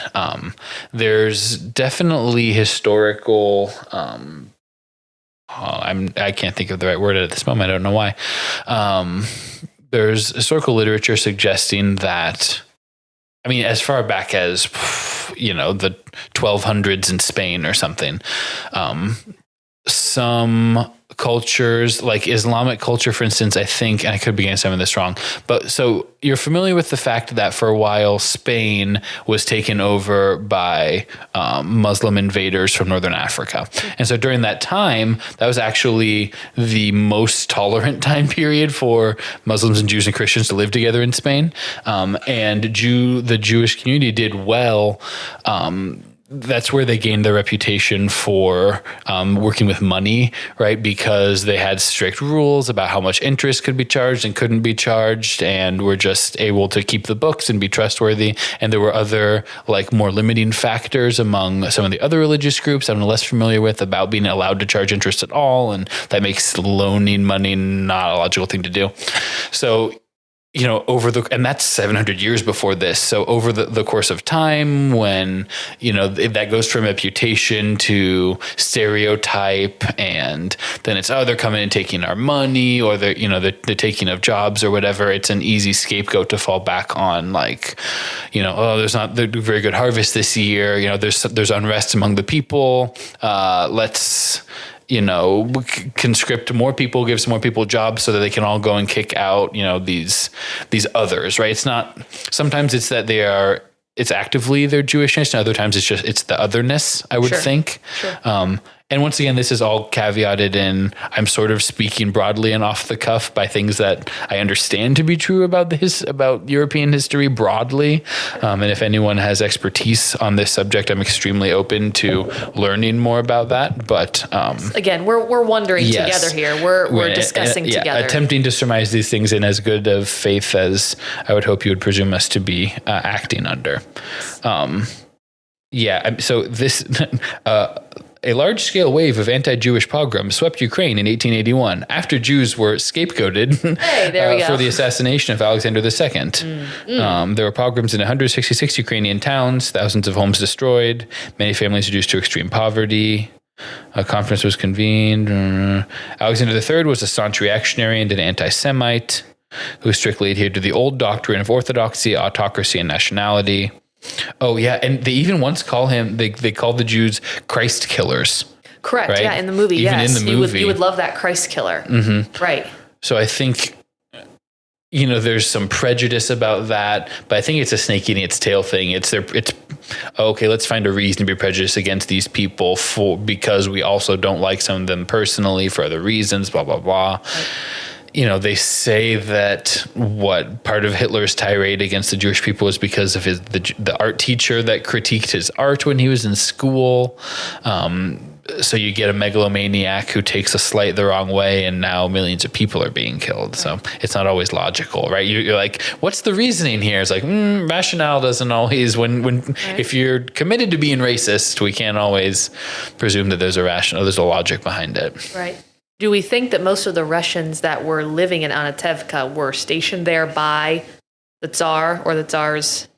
Speaker 1: There's definitely historical, I can't think of the right word at this moment. I don't know why. There's historical literature suggesting that, as far back as, the 1200s in Spain or something, some cultures, like Islamic culture, for instance, I think, and I could be getting some of this wrong, but so you're familiar with the fact that for a while Spain was taken over by Muslim invaders from Northern Africa. And so during that time, that was actually the most tolerant time period for Muslims and Jews and Christians to live together in Spain. And the Jewish community did well. That's where they gained their reputation for working with money, right? Because they had strict rules about how much interest could be charged and couldn't be charged, and were just able to keep the books and be trustworthy. And there were other, more limiting factors among some of the other religious groups I'm less familiar with about being allowed to charge interest at all, and that makes loaning money not a logical thing to do. So, and that's 700 years before this. So over the course of time, when, that goes from reputation to stereotype, and then it's, they're coming and taking our money, or they're taking of jobs or whatever. It's an easy scapegoat to fall back on, there's not a very good harvest this year. There's unrest among the people. Let's, conscript more people, give some more people jobs so that they can all go and kick out, these others, right? It's not, sometimes it's that it's actively their Jewishness, and other times it's the otherness, I would think.
Speaker 2: Sure.
Speaker 1: And once again, this is all caveated in, I'm sort of speaking broadly and off the cuff by things that I understand to be true about about European history broadly. And if anyone has expertise on this subject, I'm extremely open to learning more about that. But
Speaker 2: again, we're wondering together here. We're discussing together.
Speaker 1: Attempting to surmise these things in as good of faith as I would hope you would presume us to be acting under. So this... a large-scale wave of anti-Jewish pogroms swept Ukraine in 1881 after Jews were scapegoated for the assassination of Alexander II. There were pogroms in 166 Ukrainian towns, thousands of homes destroyed, many families reduced to extreme poverty. A conference was convened. Alexander III was a staunch reactionary and an anti-Semite who strictly adhered to the old doctrine of orthodoxy, autocracy, and nationality. Oh yeah, and they even once call him. They called the Jews Christ killers.
Speaker 2: Correct.
Speaker 1: Right?
Speaker 2: Yeah, in the movie.
Speaker 1: Even in the movie,
Speaker 2: you would love that Christ killer.
Speaker 1: Mm-hmm.
Speaker 2: Right.
Speaker 1: So I think, there's some prejudice about that, but I think it's a snake eating its tail thing. It's okay. Let's find a reason to be prejudiced against these people because we also don't like some of them personally for other reasons. Blah blah blah. Right. They say that part of Hitler's tirade against the Jewish people is because of the art teacher that critiqued his art when he was in school. So you get a megalomaniac who takes a slight the wrong way, and now millions of people are being killed. So it's not always logical, right? You're like, what's the reasoning here? It's like, rationale doesn't always, if you're committed to being racist, we can't always presume that there's a logic behind it.
Speaker 2: Right. Do we think that most of the Russians that were living in Anatevka were stationed there by the Tsar or the Tsar's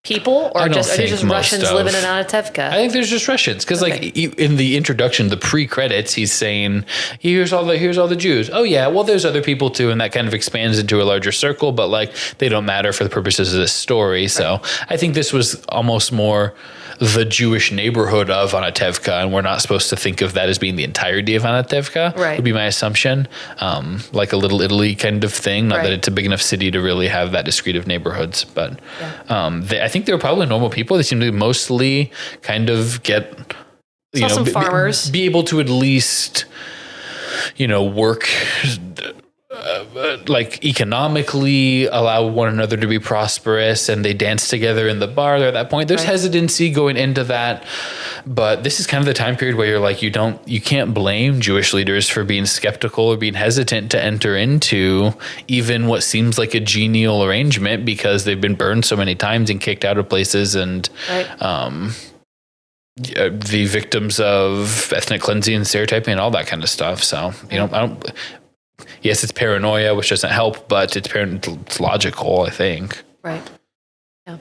Speaker 2: people, or are just Russians living in Anatevka?
Speaker 1: I think there's just Russians because, in the introduction, the pre-credits, he's saying, "Here's all the Jews." Oh yeah, well, there's other people too, and that kind of expands into a larger circle. But they don't matter for the purposes of this story. Right. So I think this was almost more the Jewish neighborhood of Anatevka, and we're not supposed to think of that as being the entirety of Anatevka.
Speaker 2: Right.
Speaker 1: Would be my assumption, like a Little Italy kind of thing. Not that it's a big enough city to really have that discrete of neighborhoods, but I think they were probably normal people. They seem to mostly kind of get,
Speaker 2: some farmers,
Speaker 1: be able to at least, work. Economically allow one another to be prosperous, and they dance together in the bar there at that point. There's hesitancy going into that, but this is kind of the time period where you're like, you can't blame Jewish leaders for being skeptical or being hesitant to enter into even what seems like a genial arrangement because they've been burned so many times and kicked out of places and the victims of ethnic cleansing and stereotyping and all that kind of stuff. So, yes, it's paranoia, which doesn't help, but it's logical, I think.
Speaker 2: Right. Yeah.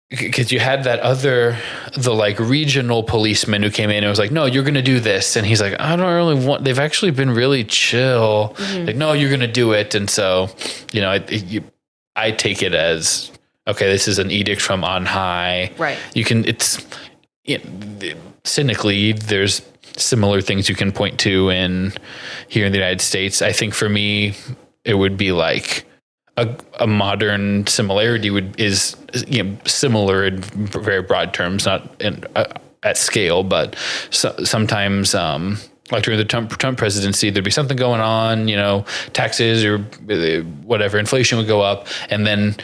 Speaker 1: Because you had the regional policeman who came in and was like, "No, you're going to do this," and he's like, "I don't really want." They've actually been really chill. Mm-hmm. Like, "No, you're going to do it," and so I take it as okay. This is an edict from on high.
Speaker 2: Right.
Speaker 1: Cynically, there's similar things you can point to here in the United States. I think for me, it would be like a modern similarity is similar in very broad terms, not at scale, but sometimes like during the Trump presidency, there'd be something going on, taxes or whatever, inflation would go up. And then,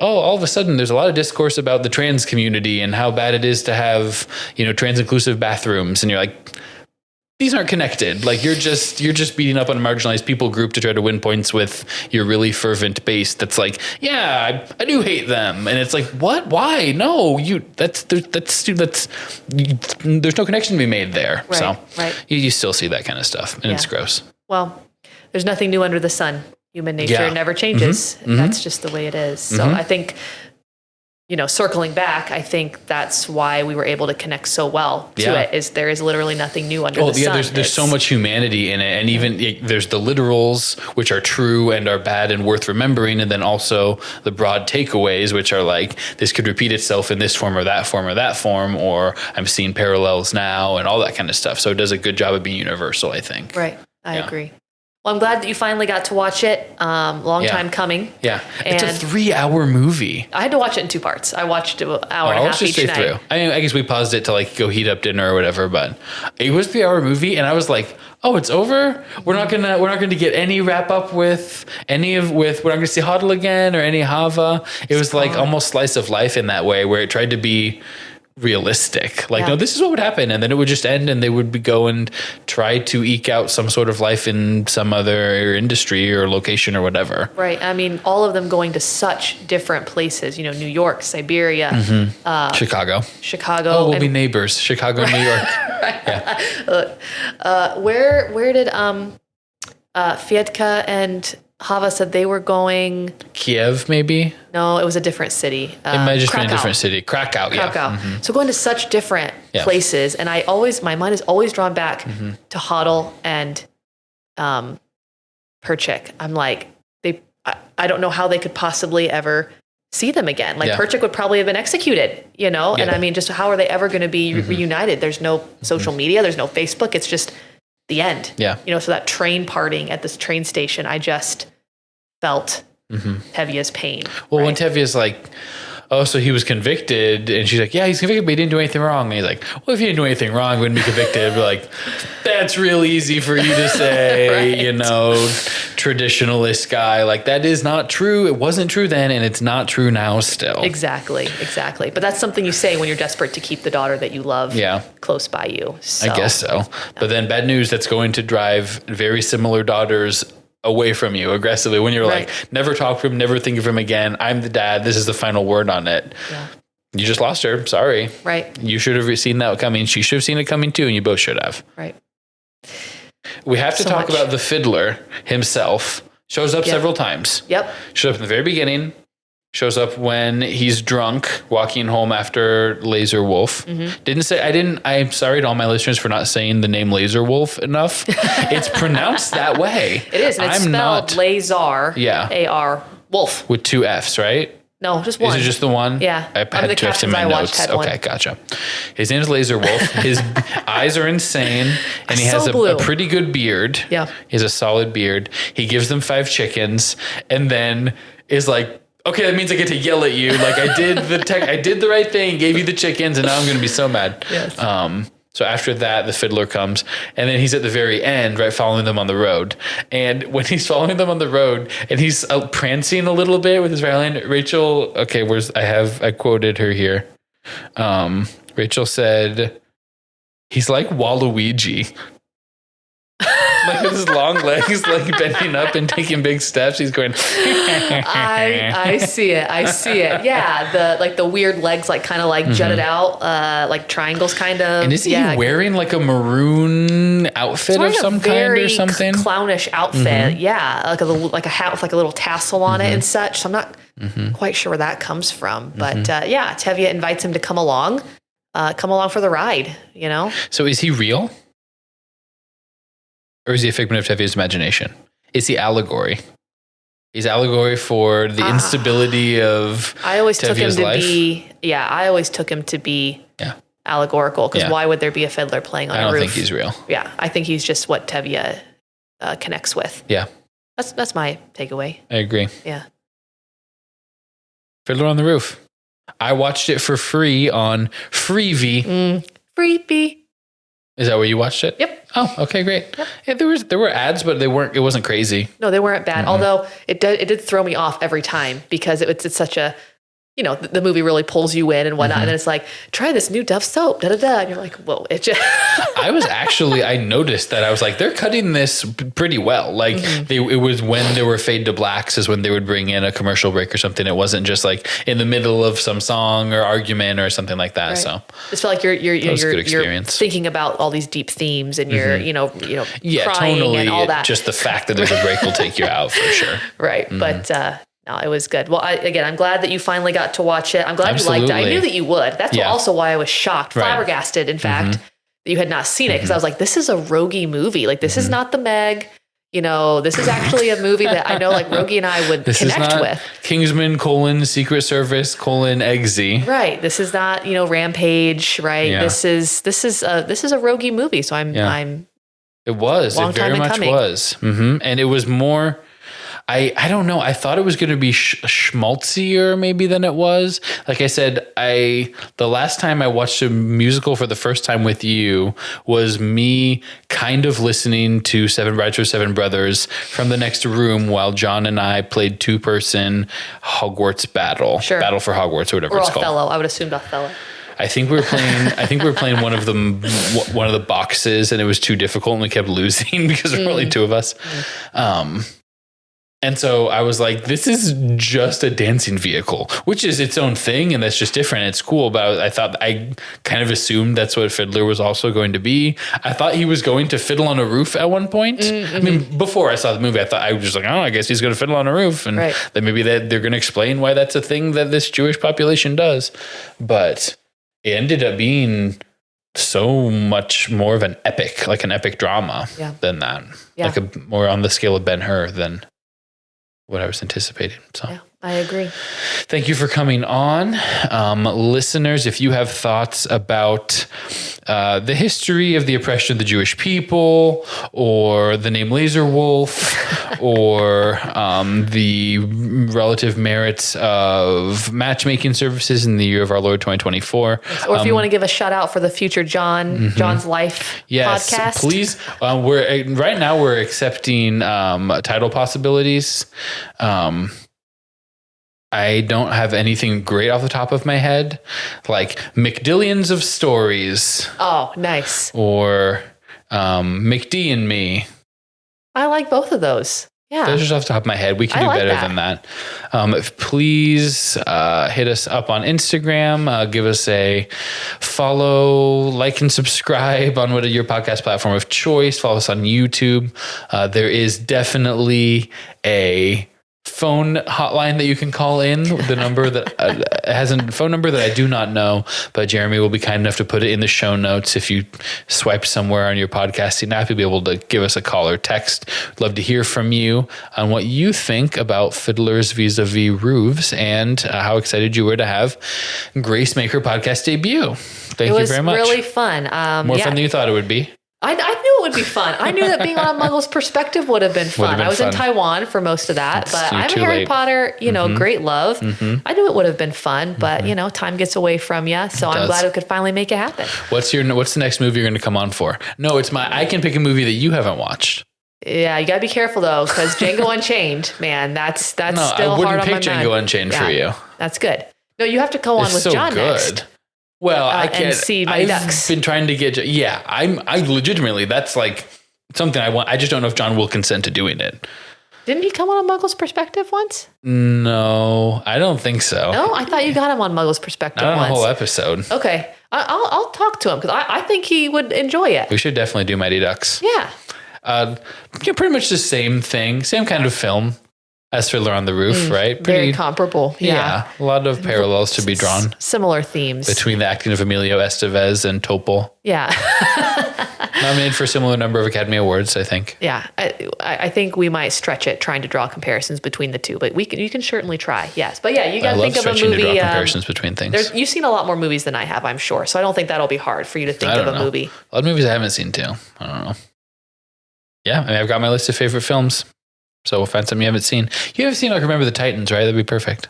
Speaker 1: all of a sudden there's a lot of discourse about the trans community and how bad it is to have, trans inclusive bathrooms. And you're like, these aren't connected. Like you're just beating up on a marginalized people group to try to win points with your really fervent base. That's like, yeah, I do hate them. And it's like, what? Why? No, there's no connection to be made there.
Speaker 2: Right,
Speaker 1: so you still see that kind of stuff, and it's gross.
Speaker 2: Well, there's nothing new under the sun. Human nature never changes. Mm-hmm. That's just the way it is. So I think, circling back, I think that's why we were able to connect so well to it. Is there is literally nothing new under the sun.
Speaker 1: There's so much humanity in it, and even there's the literals, which are true and are bad and worth remembering, and then also the broad takeaways, which are like this could repeat itself in this form or that form or that form, or I'm seeing parallels now, and all that kind of stuff. So it does a good job of being universal, I think.
Speaker 2: Right, I agree. Well, I'm glad that you finally got to watch it. Long time coming.
Speaker 1: Yeah. It's a 3-hour movie.
Speaker 2: I had to watch it in 2 parts. I watched it an hour and a half each night. Through.
Speaker 1: I guess we paused it to like go heat up dinner or whatever, but it was a 3-hour movie, and I was like, oh, it's over? We're not gonna get any wrap up with we're not gonna see Hoddle again or any Hava. It was like almost slice of life in that way, where it tried to be realistic. Like, no, this is what would happen, and then it would just end, and they would go and try to eke out some sort of life in some other industry or location or whatever.
Speaker 2: Right. I mean, all of them going to such different places. New York, Siberia,
Speaker 1: Chicago.
Speaker 2: Oh,
Speaker 1: we'll be neighbors. Chicago, New York.
Speaker 2: Yeah. Where did Fedka and Hava said they were going?
Speaker 1: Kiev, maybe?
Speaker 2: No, it was a different city.
Speaker 1: It might have just been a different city. Krakow.
Speaker 2: So going to such different places, and my mind is always drawn back to Hoddle and Perchik. I'm like, I don't know how they could possibly ever see them again. Like Perchik would probably have been executed, and I mean, just how are they ever going to be reunited? There's no social media. There's no Facebook. It's just the end. Yeah. So that train parting at this train station, I just felt Tevye's pain.
Speaker 1: Well, when Tevye's like, oh, so he was convicted, and she's like, yeah, he's convicted, but he didn't do anything wrong. And he's like, well, if he didn't do anything wrong, he wouldn't be convicted. We're like, that's real easy for you to say, traditionalist guy. Like, that is not true. It wasn't true then, and it's not true now still.
Speaker 2: Exactly. But that's something you say when you're desperate to keep the daughter that you love close by you. So,
Speaker 1: I guess so. But then bad news, that's going to drive very similar daughters away from you aggressively when you're like, never talk to him, never think of him again. I'm the dad. This is the final word on it. Yeah. You just lost her. Sorry.
Speaker 2: Right.
Speaker 1: You should have seen that coming. She should have seen it coming too, and you both should have.
Speaker 2: Right.
Speaker 1: We have to talk about the fiddler himself. Shows up several times.
Speaker 2: Yep.
Speaker 1: Shows up in the very beginning. Shows up when he's drunk, walking home after Laser Wolf. I'm sorry to all my listeners for not saying the name Laser Wolf enough. It's pronounced that way.
Speaker 2: It is. And it's spelled Lazar. Yeah. A-R Wolf.
Speaker 1: With 2 F's, right?
Speaker 2: No, just one.
Speaker 1: Is it just the one?
Speaker 2: Yeah.
Speaker 1: I had 2 F's in my notes. Okay, gotcha. His name is Laser Wolf. His eyes are insane, and he has a pretty good beard.
Speaker 2: Yeah.
Speaker 1: He has a solid beard. He gives them 5 chickens, and then is like, okay, that means I get to yell at you. Like, I did the right thing, gave you the chickens, and now I'm going to be so mad.
Speaker 2: Yes.
Speaker 1: So after that, the fiddler comes, and then he's at the very end, right, following them on the road. And when he's following them on the road, and he's prancing a little bit with his violin, Rachel, I quoted her here. Rachel said, he's like Waluigi. Like with his long legs, like bending up and taking big steps. He's going.
Speaker 2: I see it. Yeah, the weird legs, like kind of like jutted out, like triangles, kind of.
Speaker 1: And is he wearing like a maroon outfit of some kind or something?
Speaker 2: Clownish outfit. Yeah, like a hat with like a little tassel on it and such. So I'm not quite sure where that comes from, but Tevye invites him to come along for the ride.
Speaker 1: So is he real? Or is he a figment of Tevye's imagination? Is he allegory? He's allegory for the instability of Tevye's life?
Speaker 2: I always took him to be allegorical, because why would there be a fiddler playing on a roof?
Speaker 1: I don't think he's real.
Speaker 2: Yeah, I think he's just what Tevye connects with.
Speaker 1: Yeah.
Speaker 2: That's my takeaway.
Speaker 1: I agree.
Speaker 2: Yeah.
Speaker 1: Fiddler on the Roof. I watched it for free on Freevee.
Speaker 2: Freebie.
Speaker 1: Is that where you watched it?
Speaker 2: Yep.
Speaker 1: Oh, okay, great. Yep. Yeah, there were ads, but it wasn't crazy.
Speaker 2: No, they weren't bad. Although it did throw me off every time, because it's such a, the movie really pulls you in and whatnot. And then it's like, try this new Dove soap, and you're like, whoa, it just.
Speaker 1: I noticed that. I was like, they're cutting this pretty well. Like it was when there were fade to blacks is when they would bring in a commercial break or something. It wasn't just like in the middle of some song or argument or something like that. Right. So
Speaker 2: it's felt like you're thinking about all these deep themes, and you're, crying
Speaker 1: tonally,
Speaker 2: and all that.
Speaker 1: Just the fact that there's a break will take you out for sure.
Speaker 2: Right. But, no, it was good. Well, I'm glad that you finally got to watch it. I'm glad you liked it. I knew that you would. That's also why I was shocked, flabbergasted, in fact, that you had not seen it. Because I was like, this is a Rogge movie. Like, this is not the Meg. This is actually a movie that I know, like, Rogge and I would connect with.
Speaker 1: Kingsman : Secret Service : Eggsy.
Speaker 2: Right. This is not, Rampage. Right. Yeah. This is a Rogge movie. So I'm
Speaker 1: It was. It very much was. Mm-hmm. And it was more... I don't know. I thought it was going to be schmaltzier maybe than it was. Like I said, the last time I watched a musical for the first time with you was me kind of listening to Seven Brides for Seven Brothers from the next room while John and I played 2-person Hogwarts Battle. Sure. Battle for Hogwarts or whatever it's called.
Speaker 2: Othello. I would assume Othello.
Speaker 1: I think we were playing one of the boxes, and it was too difficult, and we kept losing because there were only 2 of us. And so I was like, this is just a dancing vehicle, which is its own thing. And that's just different. It's cool. But I kind of assumed that's what Fiddler was also going to be. I thought he was going to fiddle on a roof at one point. Mm-hmm. I mean, before I saw the movie, I was just like, oh, I guess he's going to fiddle on a roof. And then maybe they're going to explain why that's a thing that this Jewish population does. But it ended up being so much more of an epic drama than that. Yeah. Like more on the scale of Ben-Hur than what I was anticipating. So
Speaker 2: yeah, I agree.
Speaker 1: Thank you for coming on. Listeners, if you have thoughts about the history of the oppression of the Jewish people, or the name Laser Wolf, or the relative merits of matchmaking services in the year of our Lord 2024.
Speaker 2: Or if you want to give a shout out for the future John's Life podcast.
Speaker 1: Please. Right now we're accepting title possibilities. I don't have anything great off the top of my head, like McDillions of Stories.
Speaker 2: Oh, nice.
Speaker 1: Or McD and Me.
Speaker 2: I like both of those. Yeah.
Speaker 1: Those are just off the top of my head. We can do better than that. Please hit us up on Instagram. Give us a follow, like, and subscribe on your podcast platform of choice. Follow us on YouTube. There is definitely a phone hotline that you can call in. The number that has a phone number that I do not know, but Jeremy will be kind enough to put it in the show notes. If you swipe somewhere on your podcasting app, you'll be able to give us a call or text. Love to hear from you on what you think about Fiddler's vis-a-vis roofs, and how excited you were to have Gracemaker podcast debut. Thank you very much.
Speaker 2: It was really fun.
Speaker 1: More fun than you thought it would be.
Speaker 2: I knew it would be fun. I knew that being on a Muggle's Perspective would have been fun. I was in Taiwan for most of that, but I'm a Harry Potter, great love. Mm-hmm. I knew it would have been fun, but time gets away from you. So I'm glad we could finally make it happen.
Speaker 1: What's the next movie you're going to come on for? No, I can pick a movie that you haven't watched.
Speaker 2: Yeah, you gotta be careful though, because Django Unchained, man, that's still hard on my mind.
Speaker 1: I wouldn't pick Django Unchained for you.
Speaker 2: That's good. No, you have to go on with John next.
Speaker 1: Well, I can't.
Speaker 2: And see my ducks.
Speaker 1: I've been trying to get. Yeah, I legitimately. That's like something I want. I just don't know if John will consent to doing it.
Speaker 2: Didn't he come on Muggle's Perspective once?
Speaker 1: No, I don't think so.
Speaker 2: No, I thought you got him on Muggle's Perspective once.
Speaker 1: Not a whole episode.
Speaker 2: Okay, I'll talk to him because I think he would enjoy it.
Speaker 1: We should definitely do Mighty Ducks.
Speaker 2: Yeah.
Speaker 1: Pretty much the same thing, same kind of film as Fiddler on the Roof, right?
Speaker 2: Very comparable. Yeah.
Speaker 1: A lot of parallels to be drawn.
Speaker 2: Similar themes.
Speaker 1: Between the acting of Emilio Estevez and Topol.
Speaker 2: Yeah.
Speaker 1: Nominated for a similar number of Academy Awards, I think.
Speaker 2: Yeah. I think we might stretch it trying to draw comparisons between the two, but you can certainly try. Yes. But yeah, you got to think of a movie.
Speaker 1: To draw comparisons between things.
Speaker 2: You've seen a lot more movies than I have, I'm sure. So I don't think that'll be hard for you to think of a movie.
Speaker 1: A lot of movies I haven't seen too. I don't know. Yeah. I've got my list of favorite films. So we'll find something you haven't seen. You haven't seen Remember the Titans, right? That'd be perfect.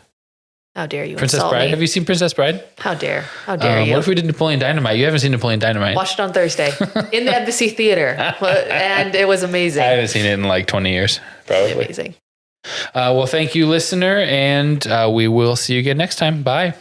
Speaker 2: How dare you
Speaker 1: Princess Bride? Me. Have you seen Princess Bride?
Speaker 2: How dare you?
Speaker 1: What if we did Napoleon Dynamite? You haven't seen Napoleon Dynamite.
Speaker 2: Watched it on Thursday in the Embassy Theater, and it was amazing.
Speaker 1: I haven't seen it in like 20 years, probably.
Speaker 2: Amazing.
Speaker 1: Well, thank you, listener, and we will see you again next time. Bye.